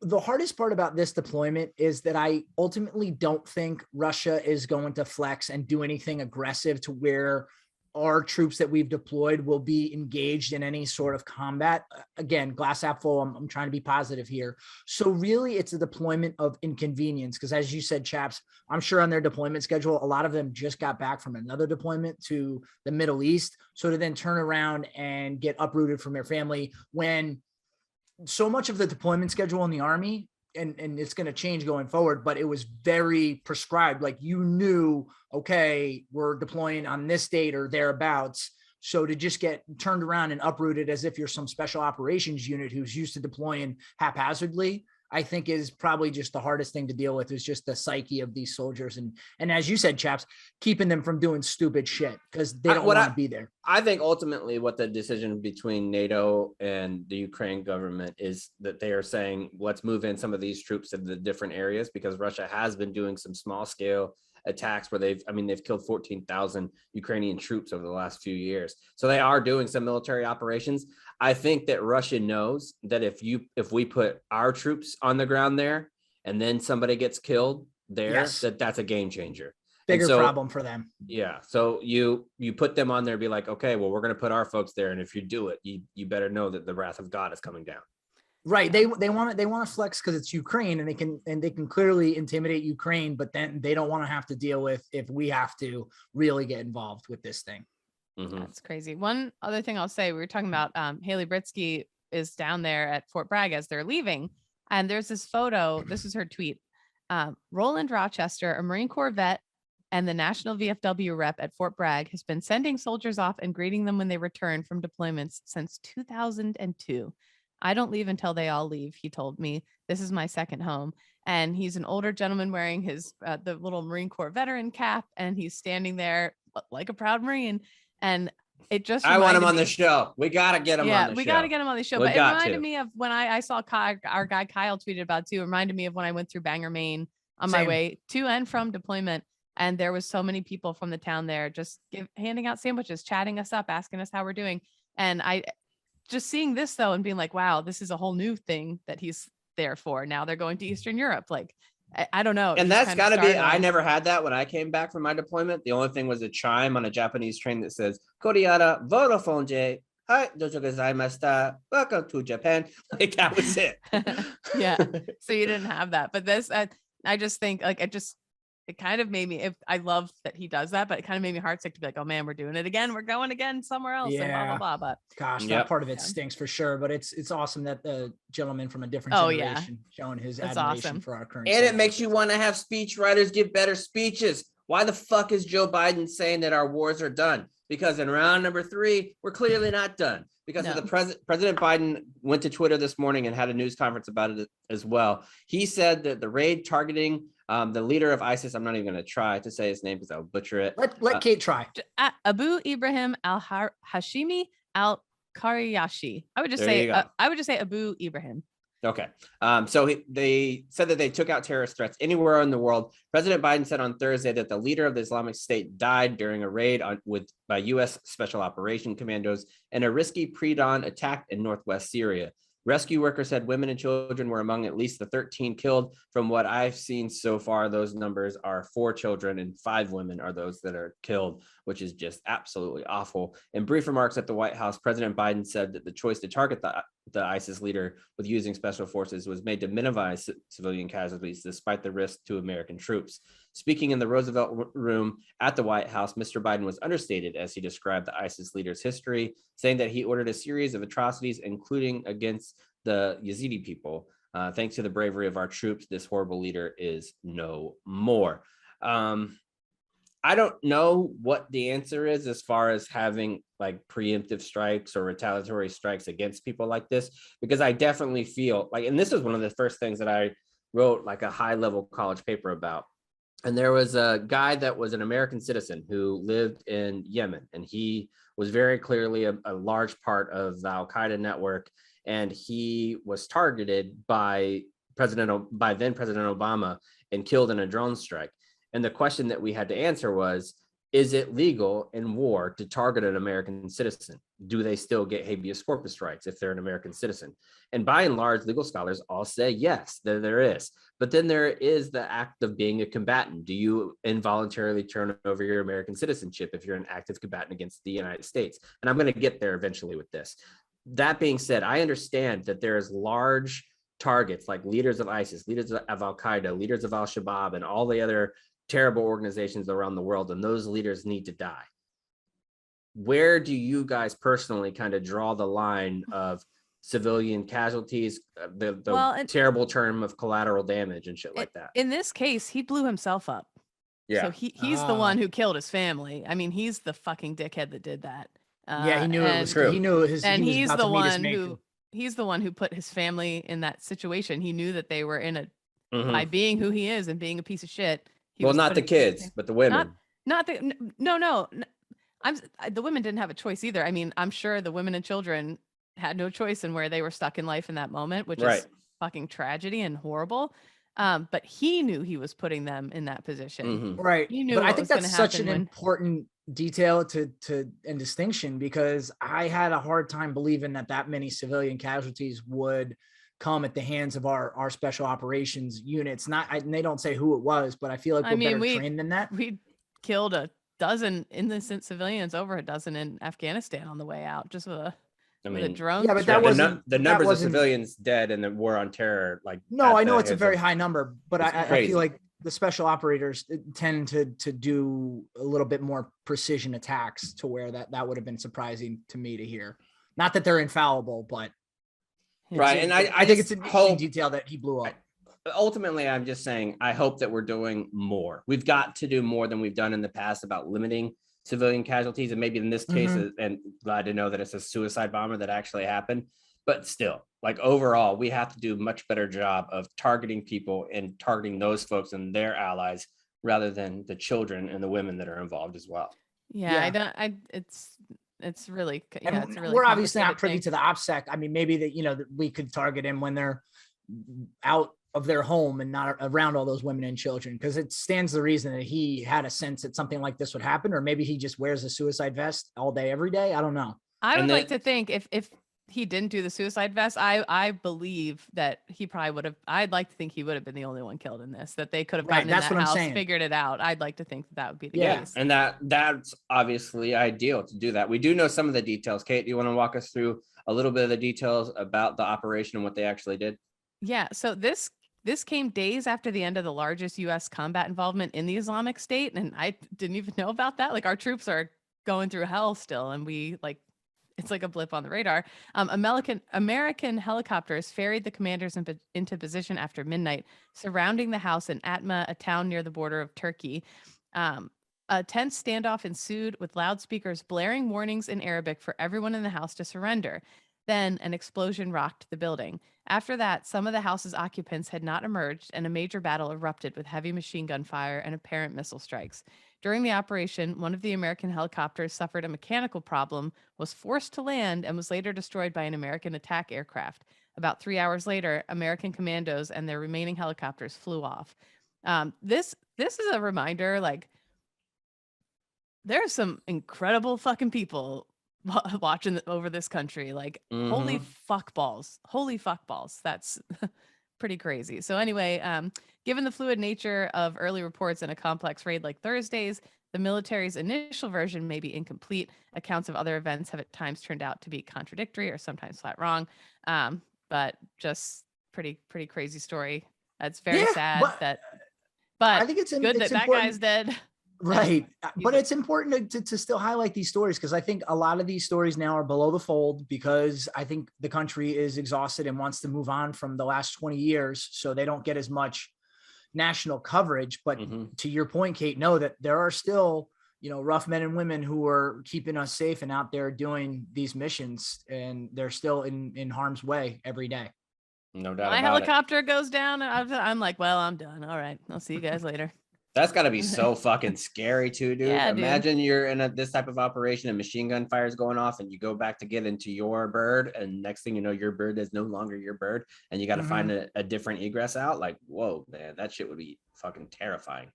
The hardest part about this deployment is that I ultimately don't think Russia is going to flex and do anything aggressive to where our troops that we've deployed will be engaged in any sort of combat. Again, glass half full. I'm trying to be positive here. So really it's a deployment of inconvenience, because as you said, chaps, I'm sure on their deployment schedule, a lot of them just got back from another deployment to the Middle East. So to then turn around and get uprooted from their family when so much of the deployment schedule in the Army, and it's going to change going forward, but it was very prescribed. Like you knew, okay, we're deploying on this date or thereabouts. So to just get turned around and uprooted as if you're some special operations unit who's used to deploying haphazardly, I think is probably just the hardest thing to deal with, is just the psyche of these soldiers. And as you said, chaps, keeping them from doing stupid shit because they don't want to be there. I think ultimately what the decision between NATO and the Ukraine government is that they are saying, let's move in some of these troops to the different areas, because Russia has been doing some small scale attacks where they've killed 14,000 Ukrainian troops over the last few years. So they are doing some military operations. I think that Russia knows that if we put our troops on the ground there and then somebody gets killed there, yes, that's a game changer. Bigger problem for them. Yeah. So you put them on there and be like, okay, well, we're going to put our folks there. And if you do it, you better know that the wrath of God is coming down. Right. They want to flex because it's Ukraine and they can clearly intimidate Ukraine, but then they don't want to have to deal with if we have to really get involved with this thing. Mm-hmm. That's crazy. One other thing I'll say, we were talking about Haley Britsky is down there at Fort Bragg as they're leaving. And there's this photo. This is her tweet. Roland Rochester, a Marine Corps vet and the National VFW rep at Fort Bragg, has been sending soldiers off and greeting them when they return from deployments since 2002. I don't leave until they all leave, he told me. This is my second home. And he's an older gentleman wearing his the little Marine Corps veteran cap, and he's standing there like a proud Marine. And it just I want him on the show. We got to get him on the show. Yeah, we got to get him on the show. But it reminded me of when I saw our guy Kyle tweeted about it too. It reminded me of when I went through Bangor, Maine on my way to and from deployment. And there was so many people from the town there just handing out sandwiches, chatting us up, asking us how we're doing. And I just seeing this though and being like, wow, this is a whole new thing that he's there for. Now they're going to Eastern Europe. Like, I don't know. And that's got to be, I never had that when I came back from my deployment. The only thing was a chime on a Japanese train that says, Koreara, Vodafone J. Hi, dojo gozaimashita. Welcome to Japan. Like that was it. Yeah. So you didn't have that. But this, I just think like, it kind of made me, I love that he does that, but it kind of made me heartsick to be like, oh man, we're doing it again. We're going again somewhere else. Yeah. And blah, blah, blah. But gosh, that part of it stinks for sure. But it's awesome that the gentleman from a different generation showing his admiration for our current. And it makes you want to have speech writers give better speeches. Why the fuck is Joe Biden saying that our wars are done? Because in round number 3, we're clearly not done. Because of the President Biden went to Twitter this morning and had a news conference about it as well. He said that the raid targeting the leader of ISIS, I'm not even going to try to say his name because I'll butcher it. Let Kate try. Abu Ibrahim al-Hashimi al-Qariyashi. I would just say Abu Ibrahim. Okay. So they said that they took out terrorist threats anywhere in the world. President Biden said on Thursday that the leader of the Islamic State died during a raid by U.S. Special Operation Commandos in a risky pre-dawn attack in northwest Syria. Rescue workers said women and children were among at least the 13 killed. From what I've seen so far, those numbers are 4 children and 5 women are those that are killed, which is just absolutely awful. In brief remarks at the White House, President Biden said that the choice to target the ISIS leader with using special forces was made to minimize civilian casualties despite the risk to American troops. Speaking in the Roosevelt Room at the White House, Mr. Biden was understated as he described the ISIS leader's history, saying that he ordered a series of atrocities, including against the Yazidi people. Thanks to the bravery of our troops, this horrible leader is no more. I don't know what the answer is as far as having like preemptive strikes or retaliatory strikes against people like this, because I definitely feel like, and this is one of the first things that I wrote like a high level college paper about. And there was a guy that was an American citizen who lived in Yemen, and he was very clearly a large part of the Al-Qaeda network. And he was targeted by then President Obama and killed in a drone strike. And the question that we had to answer was, is it legal in war to target an American citizen? Do they still get habeas corpus rights if they're an American citizen? And by and large, legal scholars all say yes, there is. But then there is the act of being a combatant. Do you involuntarily turn over your American citizenship if you're an active combatant against the United States? And I'm going to get there eventually with this. That being said, I understand that there is large targets like leaders of ISIS, leaders of Al-Qaeda, leaders of Al-Shabaab, and all the other terrible organizations around the world, and those leaders need to die. Where do you guys personally kind of draw the line of civilian casualties, the terrible term of collateral damage and shit like that? In this case, he blew himself up. Yeah. So he's the one who killed his family. I mean, he's the fucking dickhead that did that. Yeah, he knew it was true. He knew his, and he he's was the about to meet his one mate. he's the one who put his family in that situation. He knew that they were in a by Mhm. being who he is and being a piece of shit. Well, not the kids, but the women. Not the no. The women didn't have a choice either. I mean, I'm sure the women and children had no choice in where they were stuck in life in that moment, which is fucking tragedy and horrible. But he knew he was putting them in that position. Right. He knew but I what think was that's gonna such an happen important detail to and distinction, because I had a hard time believing that many civilian casualties would come at the hands of our special operations units. And they don't say who it was, but I feel like we're better trained than that. We killed a dozen innocent civilians, over a dozen in Afghanistan on the way out, just with a drone. Yeah, but that wasn't the numbers of civilians dead in the war on terror. Like, no, I know it's a very high number, but I feel like the special operators tend to do a little bit more precision attacks, to where that would have been surprising to me to hear. Not that they're infallible, but right. And I think it's an interesting detail that he blew up. Ultimately, I'm just saying, I hope that we're doing more. We've got to do more than we've done in the past about limiting civilian casualties. And maybe in this case, and glad to know that it's a suicide bomber that actually happened. But still, like, overall, we have to do a much better job of targeting people and targeting those folks and their allies, rather than the children and the women that are involved as well. Yeah. It's really, it's really, we're obviously not privy to the OPSEC. I mean, maybe that we could target him when they're out of their home and not around all those women and children, because it stands the reason that he had a sense that something like this would happen, or maybe he just wears a suicide vest all day, every day. I don't know. I would like to think if he didn't do the suicide vest, I believe that he probably would have. I'd like to think he would have been the only one killed in this, that they could have gotten in that house, figured it out. I'd like to think that would be the case. And that's obviously ideal to do that. We do know some of the details. Kate, do you want to walk us through a little bit of the details about the operation and what they actually did? Yeah. So this came days after the end of the largest U.S. combat involvement in the Islamic State, and I didn't even know about that. Like, our troops are going through hell still, and it's like a blip on the radar. American helicopters ferried the commanders into position after midnight, surrounding the house in Atma, a town near the border of Turkey. A tense standoff ensued, with loudspeakers blaring warnings in Arabic for everyone in the house to surrender. Then an explosion rocked the building. After that, some of the house's occupants had not emerged, and a major battle erupted with heavy machine gun fire and apparent missile strikes. During the operation, one of the American helicopters suffered a mechanical problem, was forced to land, and was later destroyed by an American attack aircraft. About 3 hours later, American commandos and their remaining helicopters flew off. This is a reminder, like, there's some incredible fucking people watching over this country. Like, holy fuck balls. That's pretty crazy. So anyway, given the fluid nature of early reports in a complex raid like Thursday's, the military's initial version may be incomplete. Accounts of other events have at times turned out to be contradictory or sometimes flat wrong. But just pretty crazy story. That's very sad. But I think it's good that that guy's dead. Right. But it's important to still highlight these stories, because I think a lot of these stories now are below the fold, because I think the country is exhausted and wants to move on from the last 20 years. So they don't get as much national coverage. But to your point, Kate, know that there are still, rough men and women who are keeping us safe and out there doing these missions, and they're still in harm's way every day. No doubt. My helicopter goes down, and I'm like, well, I'm done. All right. I'll see you guys later. That's got to be so fucking scary too, dude. Yeah, imagine you're in this type of operation and machine gun fire is going off, and you go back to get into your bird, and next thing you know, your bird is no longer your bird, and you got to find a different egress out. Like, whoa, man, that shit would be fucking terrifying.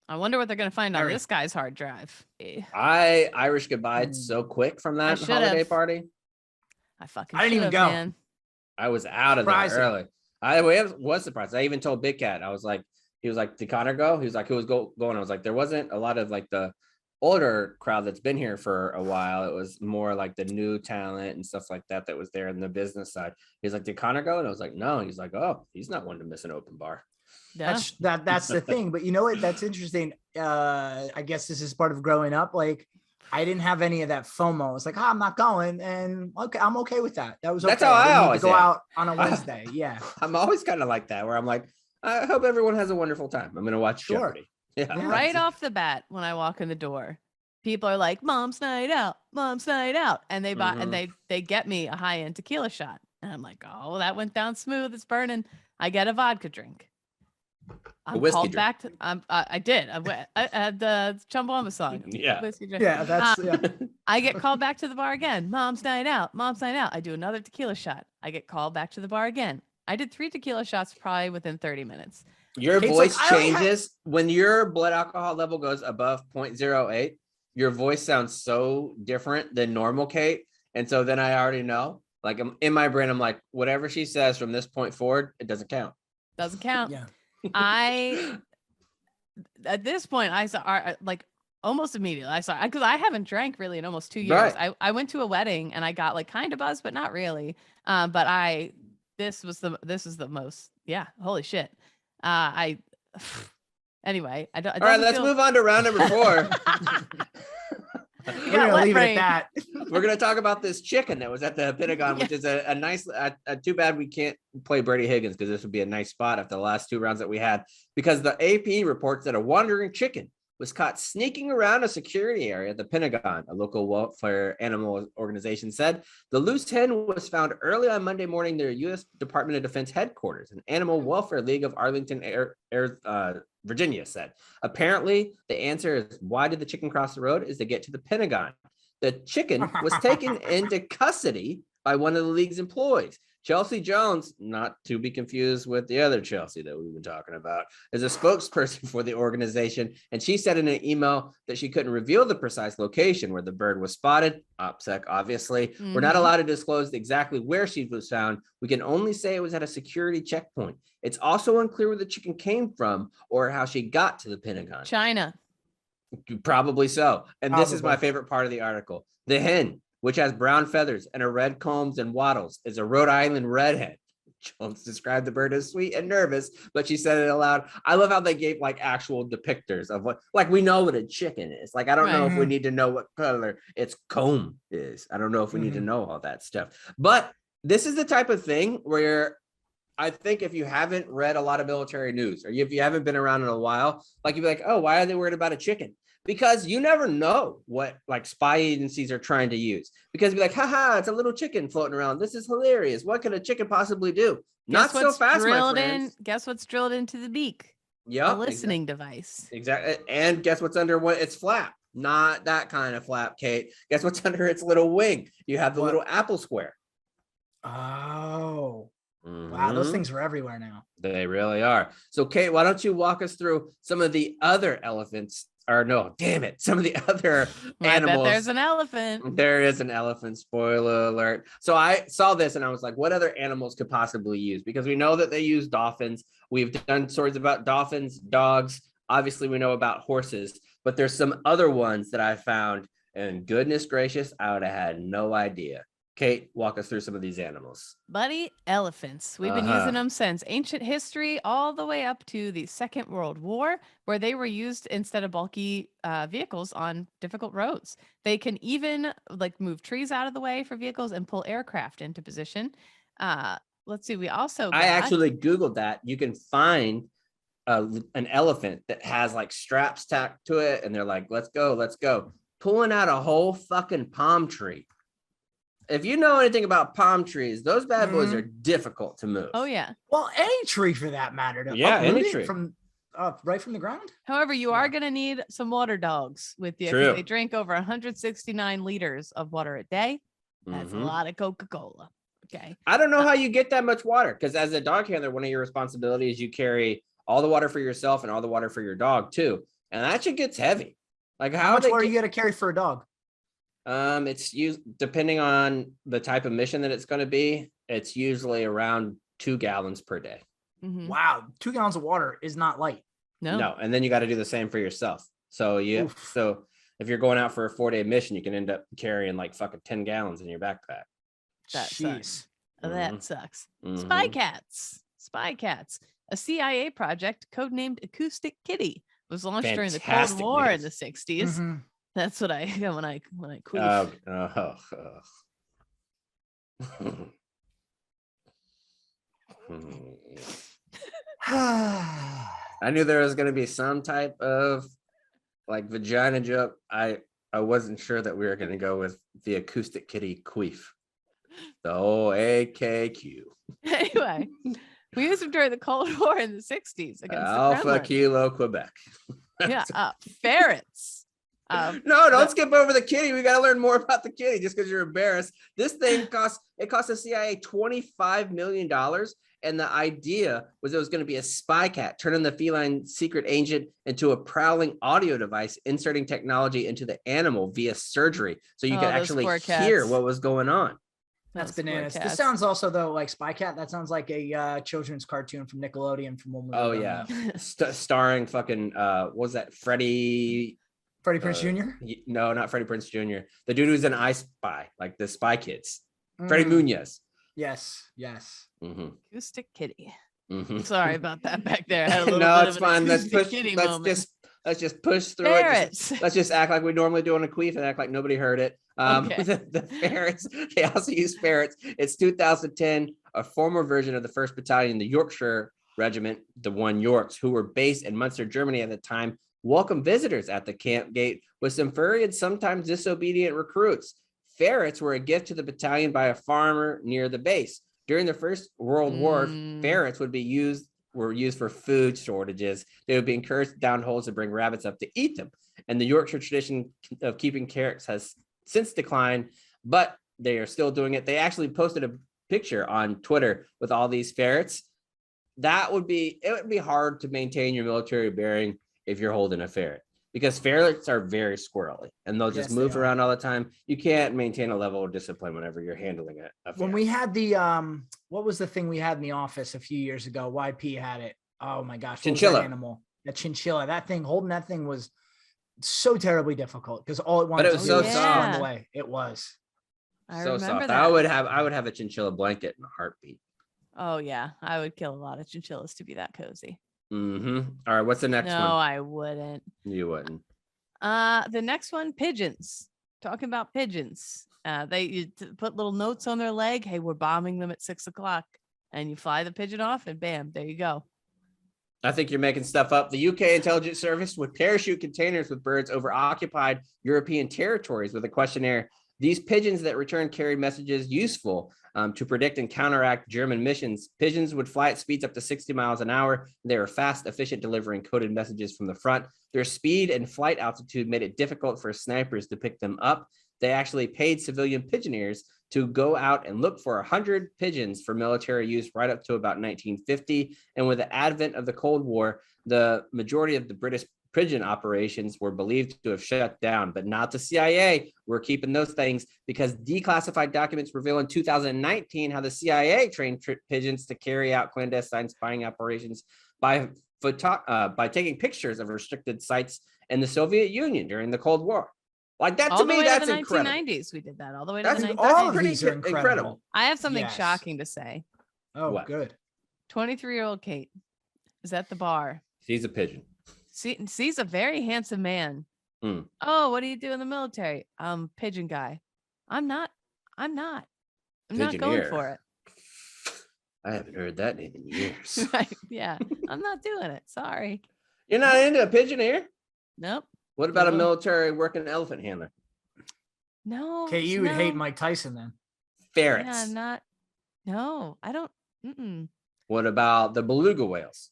I wonder what they're gonna find on Very. this guy's hard drive. I Irish goodbye so quick from that should holiday have. party. I fucking I didn't even should've, go. man. I was out of there Surprising. early. I was surprised. I even told Big Cat, I was like, he was like, did Connor go? He was like, who was going? I was like, there wasn't a lot of like the older crowd that's been here for a while. It was more like the new talent and stuff like that was there in the business side. He's like, did Connor go? And I was like, no. He's like, oh, he's not one to miss an open bar. Yeah. That's the thing. But you know what? That's interesting. I guess this is part of growing up. Like, I didn't have any of that FOMO. It's like, I'm not going, and okay, I'm okay with that. That was okay. That's how I didn't need always to go am. out on a Wednesday. Yeah, I'm always kind of like that, where I'm like, I hope everyone has a wonderful time. I'm gonna watch Sure. Jeopardy. Yeah. Right off the bat, when I walk in the door, people are like, "Mom's night out, Mom's night out," and they buy and they get me a high-end tequila shot, and I'm like, "Oh, that went down smooth. It's burning." I get a vodka drink. I'm whiskey called drink. back to. I did. I had the Chumbawamba song. Yeah. Whiskey drink. yeah, that's yeah. I get called back to the bar again. Mom's night out. Mom's night out. I do another tequila shot. I get called back to the bar again. I did 3 tequila shots probably within 30 minutes. Your It's voice like, I already changes when your blood alcohol level goes above 0.08. Your voice sounds so different than normal, Kate. And so then I already know, like, I'm in my brain, I'm like, whatever she says from this point forward, it doesn't count. Doesn't count. Yeah. At this point, I saw like almost immediately. I saw because I haven't drank really in almost 2 years. Right. I went to a wedding and I got like kind of buzzed, but not really. This is the most. Yeah. Holy shit. Anyway, I don't. All right, let's move on to round number 4. We're gonna leave it at that. We're going to talk about this chicken that was at the Pentagon, which is a nice, too bad we can't play Brady Higgins because this would be a nice spot after the last 2 rounds that we had, because the AP reports that a wandering chicken was caught sneaking around a security area at the Pentagon. A local welfare animal organization said the loose hen was found early on Monday morning near U.S. Department of Defense headquarters. An Animal Welfare League of Arlington, Virginia said. Apparently, the answer is why did the chicken cross the road is to get to the Pentagon. The chicken was taken into custody by one of the league's employees. Chelsea Jones, not to be confused with the other Chelsea that we've been talking about, is a spokesperson for the organization. And she said in an email that she couldn't reveal the precise location where the bird was spotted. OPSEC, obviously. We're not allowed to disclose exactly where she was found. We can only say it was at a security checkpoint. It's also unclear where the chicken came from or how she got to the Pentagon. China. Probably so. And this is my Probably. favorite part of the article. The hen, which has brown feathers and a red combs and wattles, is a Rhode Island redhead. Jones described the bird as sweet and nervous, but she said it aloud. I love how they gave like actual depictors of what, like we know what a chicken is. Like, I don't know if we need to know what color its comb is. I don't know if we need to know all that stuff. But this is the type of thing where I think if you haven't read a lot of military news or if you haven't been around in a while, like you'd be like, oh, why are they worried about a chicken? Because you never know what like spy agencies are trying to use. Because you'd be like, haha, it's a little chicken floating around. This is hilarious. What could a chicken possibly do? Not so fast, my friends. Guess what's drilled into the beak? Yeah, a listening device. Exactly. And guess what's under its flap? Not that kind of flap, Kate. Guess what's under its little wing? You have the little apple square. Oh. Wow, those things are everywhere now. They really are. So, Kate, why don't you walk us through some of the other elephants? Or no, damn it, some of the other animals. I bet there's an elephant. There is an elephant, spoiler alert. So I saw this and I was like, what other animals could possibly use? Because we know that they use dolphins. We've done stories about dolphins, dogs. Obviously, we know about horses, but there's some other ones that I found. And goodness gracious, I would have had no idea. Kate, walk us through some of these animals. Buddy, elephants. We've been using them since ancient history all the way up to the Second World War, where they were used instead of bulky vehicles on difficult roads. They can even like move trees out of the way for vehicles and pull aircraft into position. Let's see. We also I actually Googled that. You can find an elephant that has like straps tacked to it. And they're like, let's go. Pulling out a whole fucking palm tree. If you know anything about palm trees, those bad boys are difficult to move. Oh, yeah. Well, any tree for that matter. Yeah, any tree. From right from the ground. However, you are going to need some water dogs with you. True. They drink over 169 liters of water a day. That's a lot of Coca-Cola. Okay. I don't know how you get that much water, because as a dog handler, one of your responsibilities, you carry all the water for yourself and all the water for your dog too. and that shit gets heavy. Like How much water you got to carry for a dog? It's used depending on the type of mission that it's going to be. It's usually around 2 gallons per day. Mhm. Wow, 2 gallons of water is not light. No, and then you got to do the same for yourself. So so if you're going out for a 4-day mission, you can end up carrying like fucking 10 gallons in your backpack. That sucks. Mhm. That sucks. Mhm. Spy cats. A CIA project codenamed Acoustic Kitty was launched during the Cold Fantastic War news. in the 60s. Mhm. That's what I when I queef. I knew there was going to be some type of like vagina joke. I wasn't sure that we were going to go with the Acoustic Kitty queef. The whole AKQ. Anyway, we used them during the Cold War in the 60s against Alpha the Kremlin. Kilo Quebec. Yeah, ferrets. No, don't skip over the kitty. We got to learn more about the kitty just because you're embarrassed. This thing cost the CIA $25 million. And the idea was it was going to be a spy cat, turning the feline secret agent into a prowling audio device, inserting technology into the animal via surgery. So you could actually hear what was going on. That's bananas. This sounds also though like Spy Cat. That sounds like a children's cartoon from Nickelodeon from when we were yeah, starring fucking what was that? Freddie Prinze Jr. No, not Freddie Prinze Jr. The dude who's an I Spy, like the Spy Kids. Mm. Freddie Munez. Yes. Mm-hmm. Acoustic Kitty. Mm-hmm. Sorry about that back there. I had a little No, bit it's of an fine. Let's Acoustic push. Kitty Let's just push through Ferrets. it. Let's just act like we normally do on a queef and act like nobody heard it. Okay. The ferrets. They also use ferrets. It's 2010. A former version of the 1st Battalion, the Yorkshire Regiment, the 1 Yorks, who were based in Munster, Germany at the time, welcomed visitors at the camp gate with some furry and sometimes disobedient recruits. Ferrets were a gift to the battalion by a farmer near the base. During the First World War, ferrets were used for food shortages. They would be encouraged down holes to bring rabbits up to eat them. And the Yorkshire tradition of keeping ferrets has since declined, but they are still doing it. They actually posted a picture on Twitter with all these ferrets. It would be hard to maintain your military bearing if you're holding a ferret, because ferrets are very squirrely and they'll just move around all the time. You can't maintain a level of discipline whenever you're handling it. When we had the what was the thing we had in the office a few years ago? YP had it. Oh my gosh, chinchilla animal. A chinchilla. That thing, holding that thing was so terribly difficult because all it wanted but it was to do so was soft. run away. It was I so remember soft. that. I would have a chinchilla blanket in a heartbeat. Oh yeah, I would kill a lot of chinchillas to be that cozy. Mm-hmm. All right, what's the next one? No, I wouldn't. You wouldn't. The next one, pigeons. Talking about pigeons. You put little notes on their leg. Hey, we're bombing them at 6 o'clock, and you fly the pigeon off, and bam, there you go. I think you're making stuff up. The UK intelligence service would parachute containers with birds over occupied European territories with a questionnaire. These pigeons that return carried messages useful to predict and counteract German missions. Pigeons would fly at speeds up to 60 miles an hour. They were fast, efficient, delivering coded messages from the front. Their speed and flight altitude made it difficult for snipers to pick them up. They actually paid civilian pigeoneers to go out and look for 100 pigeons for military use right up to about 1950. And with the advent of the Cold War, the majority of the British pigeon operations were believed to have shut down, but not the CIA. We're keeping those things because declassified documents reveal in 2019 how the CIA trained pigeons to carry out clandestine spying operations by taking pictures of restricted sites in the Soviet Union during the Cold War. Like that, to me, that's incredible. 1990s, we did that all the way to That's the 1990s. all of these are incredible. I have something shocking to say. Oh, what? Good. 23-year-old Kate is at the bar. She's a pigeon. Sees a very handsome man. Oh, what do you do in the military? Pigeon guy. I'm not going for it. I haven't heard that name in years. Right, yeah, I'm not doing it. Sorry. You're not into a pigeoneer? Nope. What about a military working elephant handler? No. Okay, you would hate Mike Tyson then. Ferrets. Yeah, no, I don't. What about the beluga whales?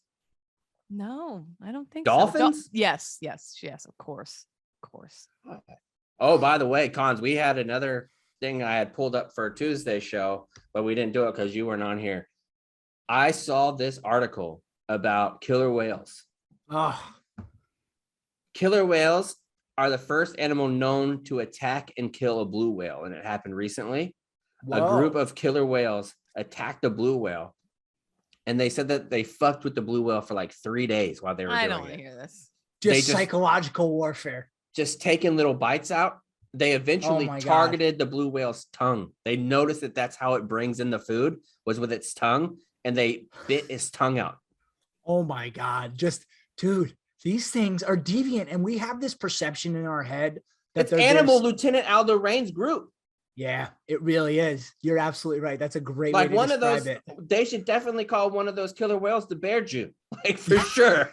No, I don't think Dolphins? So. Yes, of course. Oh, by the way, Cons, we had another thing I had pulled up for a Tuesday show, but we didn't do it because you weren't on here. I saw this article about killer whales. Oh, Killer whales are the first animal known to attack and kill a blue whale, and it happened recently. Whoa. A group of killer whales attacked a blue whale, and they said that they fucked with the blue whale for like 3 days while they were doing it. I don't want to hear this. Just psychological warfare. Just taking little bites out. They eventually targeted the blue whale's tongue. They noticed that that's how it brings in the food, was with its tongue, and they bit his tongue out. Oh my God. Dude, these things are deviant, and we have this perception in our head that it's Animal Lieutenant Aldo Rain's group. Yeah, it really is. You're absolutely right. That's a great like way to one of those. it. They should definitely call one of those killer whales the Bear Jew, like for sure.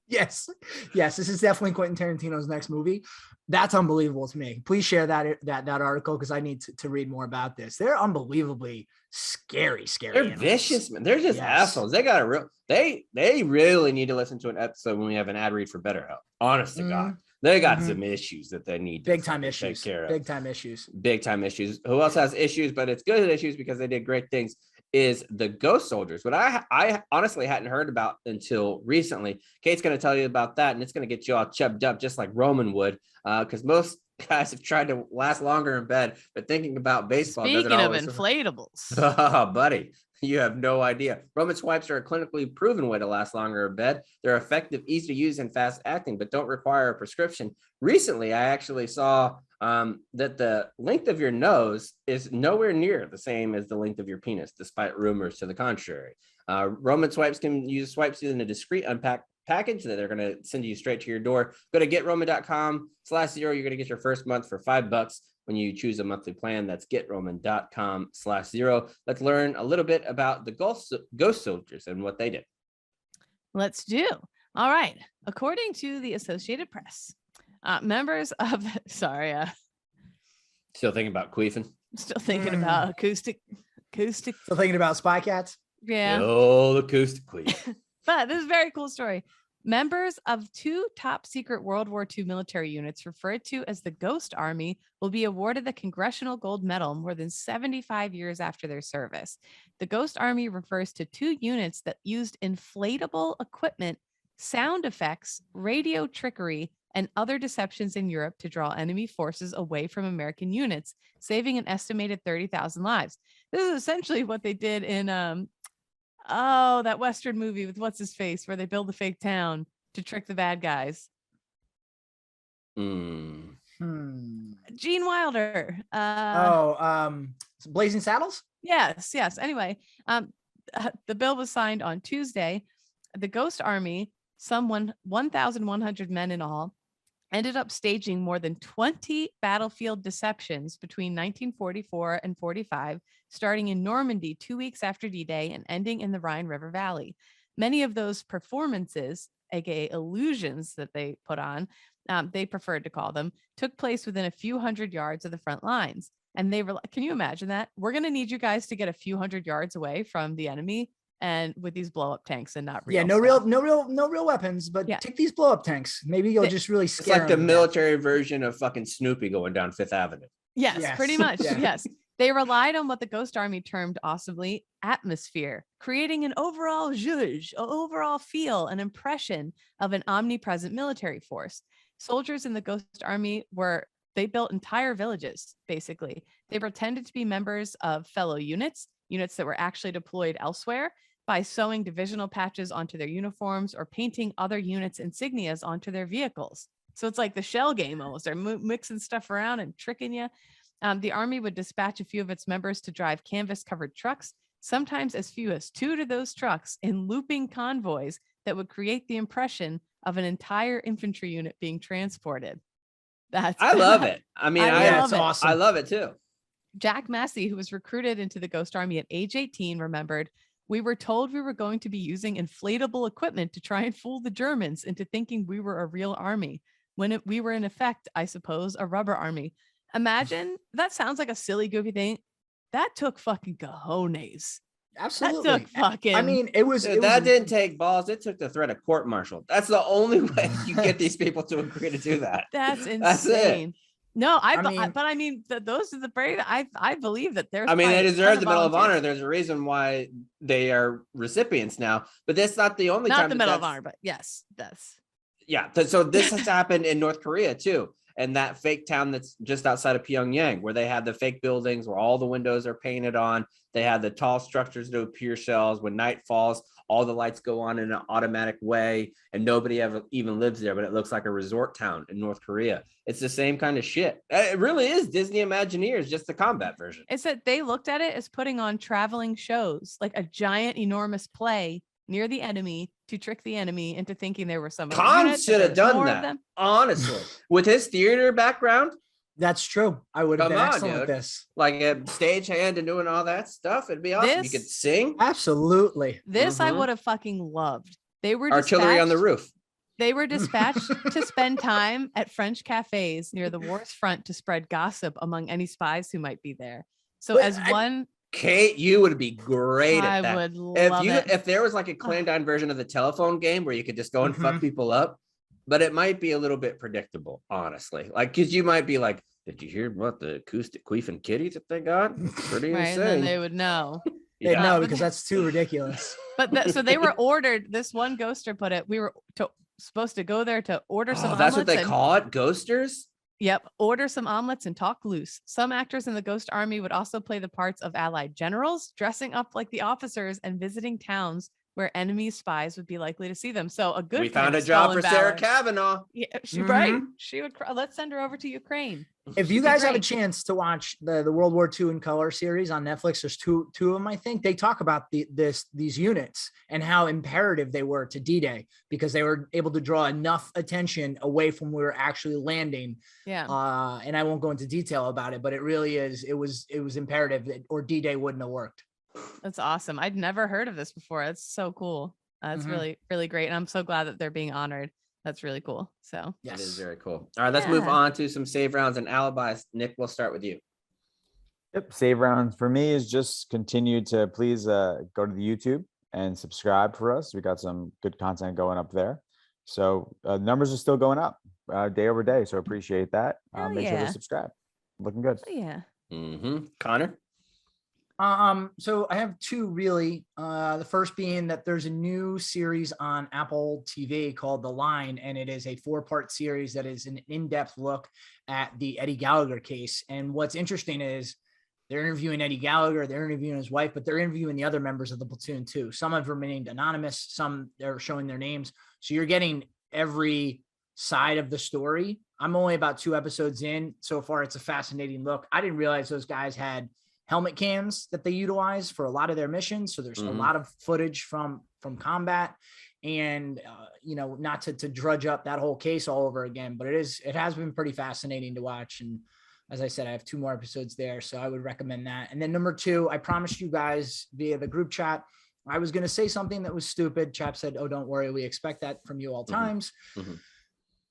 Yes. This is definitely Quentin Tarantino's next movie. That's unbelievable to me. Please share that article because I need to read more about this. They're unbelievably scary. They're animals. vicious, man. They're just assholes. They got a real. They really need to listen to an episode when we have an ad read for BetterHelp. Honest to God, they got some issues that they need to big time issues. Take care of. Big time issues. Big time issues. Who else has issues? But it's good issues because they did great things. Is the ghost soldiers, what I honestly hadn't heard about until recently. Kate's going to tell you about that, and it's going to get you all chubbed up just like Roman would, because most guys have tried to last longer in bed, but thinking about baseball. Speaking of inflatables. Oh, buddy, you have no idea. Roman swipes are a clinically proven way to last longer in bed. They're effective, easy to use, and fast acting, but don't require a prescription. Recently, I actually saw that the length of your nose is nowhere near the same as the length of your penis, despite rumors to the contrary. Roman swipes can use swipes in a discreet unpacked package that they're going to send you straight to your door. Go to getroman.com/0. You're going to get your first month for $5 when you choose a monthly plan. That's getroman.com/0. Let's learn a little bit about the ghost soldiers and what they did. Let's do. All right. According to the Associated Press, members of still thinking about queefing. Still thinking about acoustic. Still thinking about spy cats. Yeah. Oh, acoustic queef. But this is a very cool story. Members of 2 top secret World War II military units referred to as the Ghost Army will be awarded the Congressional Gold Medal more than 75 years after their service. The Ghost Army refers to 2 units that used inflatable equipment, sound effects, radio trickery, and other deceptions in Europe to draw enemy forces away from American units, saving an estimated 30,000 lives. This is essentially what they did in that Western movie with what's his face, where they build a fake town to trick the bad guys. Gene Wilder. Blazing Saddles? Yes. Anyway, the bill was signed on Tuesday. The Ghost Army, some 1,100 men in all, ended up staging more than 20 battlefield deceptions between 1944 and 45, starting in Normandy 2 weeks after D-Day and ending in the Rhine River Valley. Many of those performances, aka illusions that they put on, they preferred to call them, took place within a few hundred yards of the front lines. And they were like, can you imagine that? We're going to need you guys to get a few hundred yards away from the enemy, and with these blow up tanks and not real. Yeah, no real weapons, but take these blow up tanks. Maybe you'll just really scare. It's like the military version of fucking Snoopy going down Fifth Avenue. Yes. Pretty much. Yes. They relied on what the Ghost Army termed awesomely atmosphere, creating an overall feel, an impression of an omnipresent military force. Soldiers in the Ghost Army they built entire villages, basically. They pretended to be members of fellow units that were actually deployed elsewhere, by sewing divisional patches onto their uniforms or painting other units' insignias onto their vehicles. So it's like the shell game almost. They're mixing stuff around and tricking you. The Army would dispatch a few of its members to drive canvas-covered trucks, sometimes as few as 2 to those trucks, in looping convoys that would create the impression of an entire infantry unit being transported. I love it. I mean, it's awesome. I love it too. Jack Massey, who was recruited into the Ghost Army at age 18, remembered, "We were told we were going to be using inflatable equipment to try and fool the Germans into thinking we were a real army, when we were in effect, I suppose, a rubber army." Imagine, that sounds like a silly, goofy thing. That took fucking cojones. Absolutely. That took fucking. I mean, that didn't take balls. It took the threat of court martial. That's the only way you get these people to agree to do that. That's insane. That's it. No, I mean, those are the brave. I believe that there's. I mean, they deserve the Medal of Honor. There's a reason why they are recipients now, but that's not the only time. Not the Medal of Honor, but yes, that's. Yeah. So this has happened in North Korea too. And that fake town that's just outside of Pyongyang, where they have the fake buildings where all the windows are painted on. They have the tall structures that appear shells. When night falls, all the lights go on in an automatic way, and nobody ever even lives there, but it looks like a resort town in North Korea. It's the same kind of shit. It really is Disney Imagineers, just the combat version. It's that they looked at it as putting on traveling shows, like a giant, enormous play near the enemy to trick the enemy into thinking there were some Khan should have done that, honestly. With his theater background. That's true. I would have been excellent dude. with this. Like a stagehand and doing all that stuff. It'd be awesome. You could sing. Absolutely. This I would have fucking loved. They were artillery on the roof. They were dispatched to spend time at French cafes near the war's front to spread gossip among any spies who might be there. So Kate, you would be great at that. I would love it. If there was like a clandestine version of the telephone game where you could just go and fuck people up, but it might be a little bit predictable, honestly. Like, because you might be like, did you hear about the acoustic queefing kitties that they got? Pretty insane. And then they would know. They'd know because that's too ridiculous. But so they were ordered. This one ghoster put it. We were supposed to go there to order some. That's what they call it, ghosters. Yep. Order some omelets and talk loose. Some actors in the Ghost Army would also play the parts of Allied generals, dressing up like the officers and visiting towns where enemy spies would be likely to see them. So a good. We found a job for Sarah Kavanaugh. Yeah, right. She would. Let's send her over to Ukraine. If you guys have a chance to watch the World War II in color series on Netflix, there's two of them, I think. They talk about these units and how imperative they were to D-Day because they were able to draw enough attention away from where we were actually landing. Yeah. And I won't go into detail about it, but it really is. It was imperative or D-Day wouldn't have worked. That's awesome. I'd never heard of this before. That's so cool. That's really, really great. And I'm so glad that they're being honored. That's really cool. So yes. It is very cool. All right, let's move on to some save rounds and alibis. Nick, we'll start with you. Yep. Save rounds for me is just continue to please go to the YouTube and subscribe for us. We got some good content going up there. So numbers are still going up day over day. So appreciate that. Make sure to subscribe. Looking good. Yeah. Connor? So I have two really. The first being that there's a new series on Apple TV called The Line, and it is a 4-part series that is an in-depth look at the Eddie Gallagher case. And what's interesting is they're interviewing Eddie Gallagher, they're interviewing his wife, but they're interviewing the other members of the platoon too. Some have remained anonymous, some they're showing their names. So you're getting every side of the story. I'm only about 2 episodes in. So far, it's a fascinating look. I didn't realize those guys had helmet cams that they utilize for a lot of their missions. So there's a lot of footage from combat and, not to drudge up that whole case all over again, but it has been pretty fascinating to watch. And as I said, I have 2 more episodes there. So I would recommend that. And then number 2, I promised you guys via the group chat, I was going to say something that was stupid. Chap said, "Oh, don't worry. We expect that from you all times."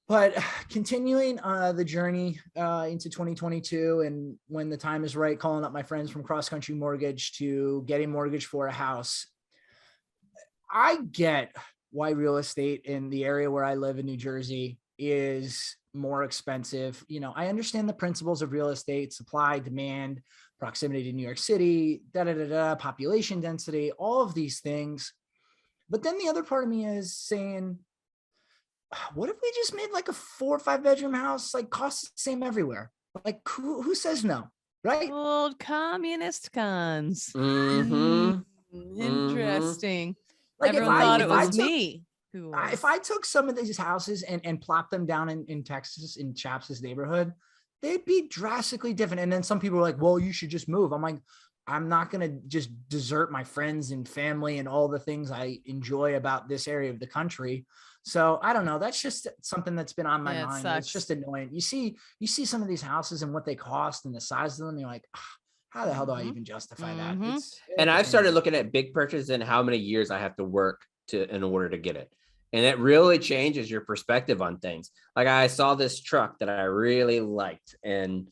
But continuing the journey into 2022, and when the time is right, calling up my friends from Cross Country Mortgage to getting mortgage for a house. I get why real estate in the area where I live in New Jersey is more expensive. I understand the principles of real estate, supply, demand, proximity to New York City, population density, all of these things. But then the other part of me is saying, what if we just made like a 4 or 5 bedroom house, like costs the same everywhere? Like who says no, right? Old communist cons. Interesting. Like everyone thought it was me. If I took some of these houses and plopped them down in Texas, in Chaps's neighborhood, they'd be drastically different. And then some people are like, well, you should just move. I'm like, I'm not going to just desert my friends and family and all the things I enjoy about this area of the country. So I don't know. That's just something that's been on my mind. It's just annoying. You see some of these houses and what they cost and the size of them. You're like, how the hell do I even justify that? And I've started looking at big purchases and how many years I have to work in order to get it. And it really changes your perspective on things. Like I saw this truck that I really liked, and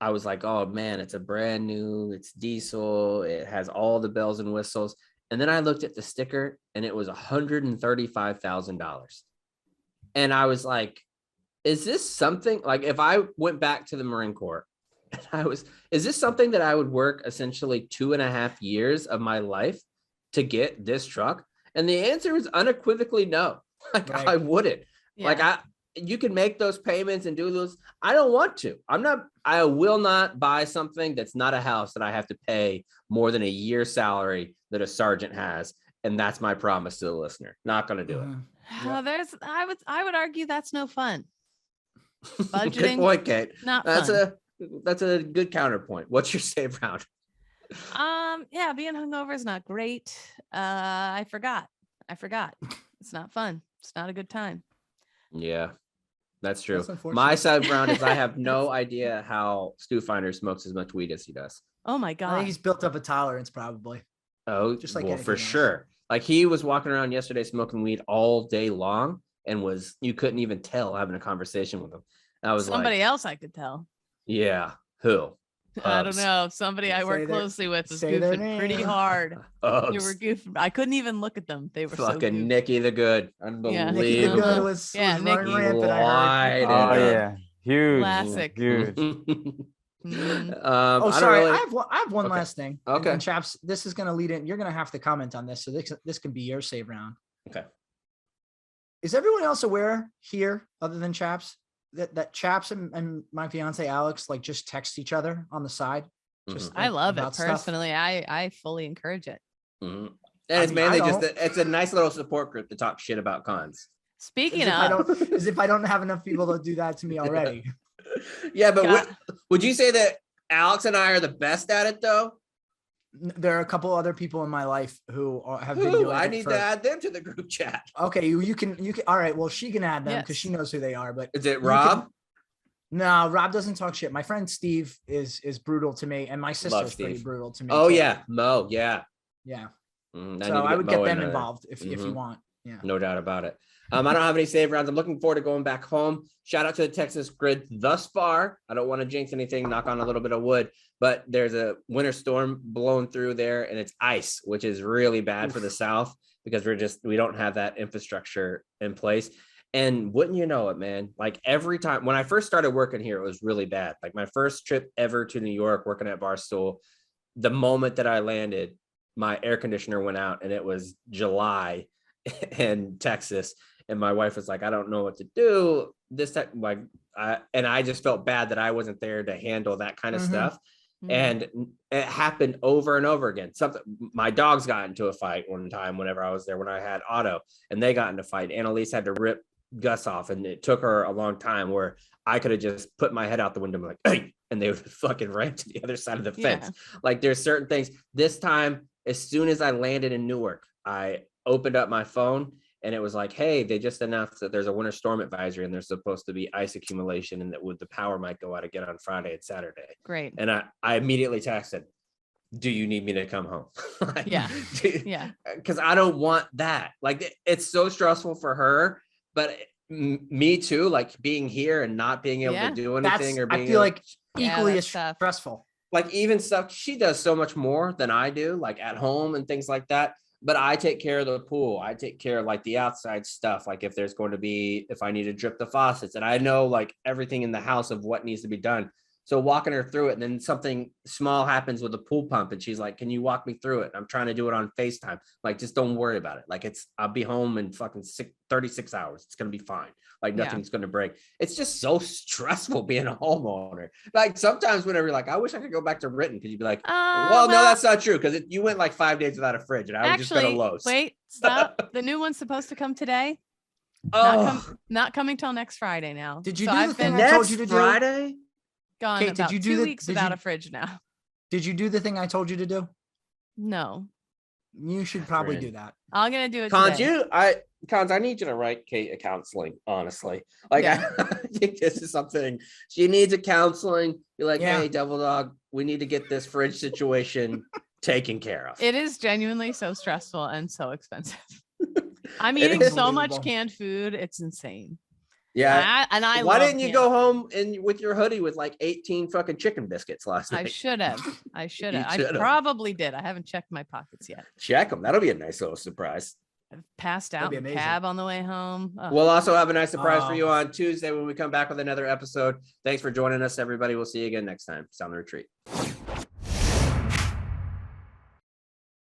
I was like, oh man, it's a brand new, it's diesel, it has all the bells and whistles. And then I looked at the sticker and it was $135,000. And I was like, is this something, like if I went back to the Marine Corps, is this something that I would work essentially 2.5 years of my life to get this truck? And the answer is unequivocally no. Like I wouldn't. Like you can make those payments and do those. I don't want to. I will not buy something that's not a house that I have to pay more than a year's salary that a sergeant has. And that's my promise to the listener. Not going to do it. I would argue that's no fun. Good Budgeting, point, Kate. not fun. That's a good counterpoint. What's your save round? Yeah, being hungover is not great. I forgot. It's not fun. It's not a good time. Yeah, that's true. That's unfortunate. My save round is I have no idea how Stu Finder smokes as much weed as he does. Oh my I God. think he's built up a tolerance probably. Oh, Just like well, for anything else. sure. Like he was walking around yesterday smoking weed all day long and you couldn't even tell having a conversation with him. I was Somebody like, else I could tell. yeah, who? I don't know. Somebody I work closely with was say their goofing pretty name. hard. They Hubs. were goofing. I couldn't even look at them. They were so Fucking goofy. Nikki the Good. Nikki Unbelievable. the Good was running Nikki. rampant, I heard. Lied Oh it yeah, huge, Classic. huge. Mhm. Oh, sorry. I have one Okay. last thing. Okay. And chaps, this is going to lead in. You're going to have to comment on this. So this can be your save round. Okay. Is everyone else aware here, other than chaps, that chaps and my fiance Alex like just text each other on the side? Just I love it about stuff? personally. I fully encourage it. Mhm. And I it's mean, I mainly just don't. it's a nice little support group to talk shit about cons. Speaking As if I don't have enough people to do that to me already. Yeah, but Got- would you say that Alex and I are the best at it though? There are a couple other people in my life who have been doing I it need for- to add them to the group chat. Okay, you can. All right, well, she can add them because Yes. she knows who they are. But Is it you Rob? no, Rob doesn't talk shit. My friend Steve is brutal to me, and my sister's pretty Steve. brutal to me. Oh too. yeah, Mo. Yeah. yeah. Mhm, So need to I would Mo get them in there. involved if you Mhm. want. Yeah. No doubt about it. I don't have any save rounds. I'm looking forward to going back home. Shout out to the Texas grid thus far. I don't want to jinx anything, knock on a little bit of wood, but there's a winter storm blowing through there and it's ice, which is really bad for the South because we don't have that infrastructure in place. And wouldn't you know it, man, like every time when I first started working here, it was really bad. Like my first trip ever to New York working at Barstool, the moment that I landed, my air conditioner went out and it was July in Texas. And my wife was like, I don't know what to do this time. Like, I just felt bad that I wasn't there to handle that kind of stuff. And it happened over and over again. My dogs got into a fight one time whenever I was there when I had Otto, and they got into a fight. Annalise had to rip Gus off, and it took her a long time where I could have just put my head out the window and be like, hey, and they would fucking ran to the other side of the fence. Like there's certain things. This time, as soon as I landed in Newark, I opened up my phone and it was like, hey, they just announced that there's a winter storm advisory and there's supposed to be ice accumulation and that the power might go out again on Friday and Saturday. Great. And I immediately texted, do you need me to come home? Like, Yeah. Yeah. Because I don't want that. Like it's so stressful for her, but me too, like being here and not being able to do anything or being I feel like Yeah, equally that's as tough. stressful. like even stuff she does so much more than I do, like at home and things like that. But I take care of the pool. I take care of like the outside stuff. Like if I need to drip the faucets, and I know like everything in the house of what needs to be done. So walking her through it, and then something small happens with the pool pump and she's like, can you walk me through it? I'm trying to do it on FaceTime. Like, just don't worry about it. Like I'll be home in fucking 36 hours. It's going to be fine. Like nothing's going to break. It's just so stressful being a homeowner. Like sometimes whenever you're like, I wish I could go back to Britain. Cause you'd be like, well, no, that's not true. Cause you went like 5 days without a fridge and I was just going to Lowe's. Wait, stop. The new one's supposed to come today. Oh, Not coming till next Friday now. Did you So do I've the thing been I told you to do? Friday? gone Kate, about did you do 2 the- weeks did without you- a fridge now. Did you do the thing I told you to do? No, You should probably Catherine. do that. I'm gonna do it Cons, today. I need you to write Kate a counseling, honestly. Like Yeah. I think this is something she needs a counseling. You're like, Yeah. hey, Devil Dog, we need to get this fridge situation taken care of. It is genuinely so stressful and so expensive. I'm It eating is. so much Unbelievable. canned food. It's insane. Yeah. I Why love didn't you canned go home and with your hoodie with like 18 fucking chicken biscuits last I night? should have. I should have. I should've. probably did. I haven't checked my pockets yet. Check them. That'll be a nice little surprise. I've passed That'd out be in a amazing. cab on the way home. Ugh. We'll also have a nice surprise for Oh. you on Tuesday when we come back with another episode. Thanks for joining us, everybody. We'll see you again next time. Sound the Retreat.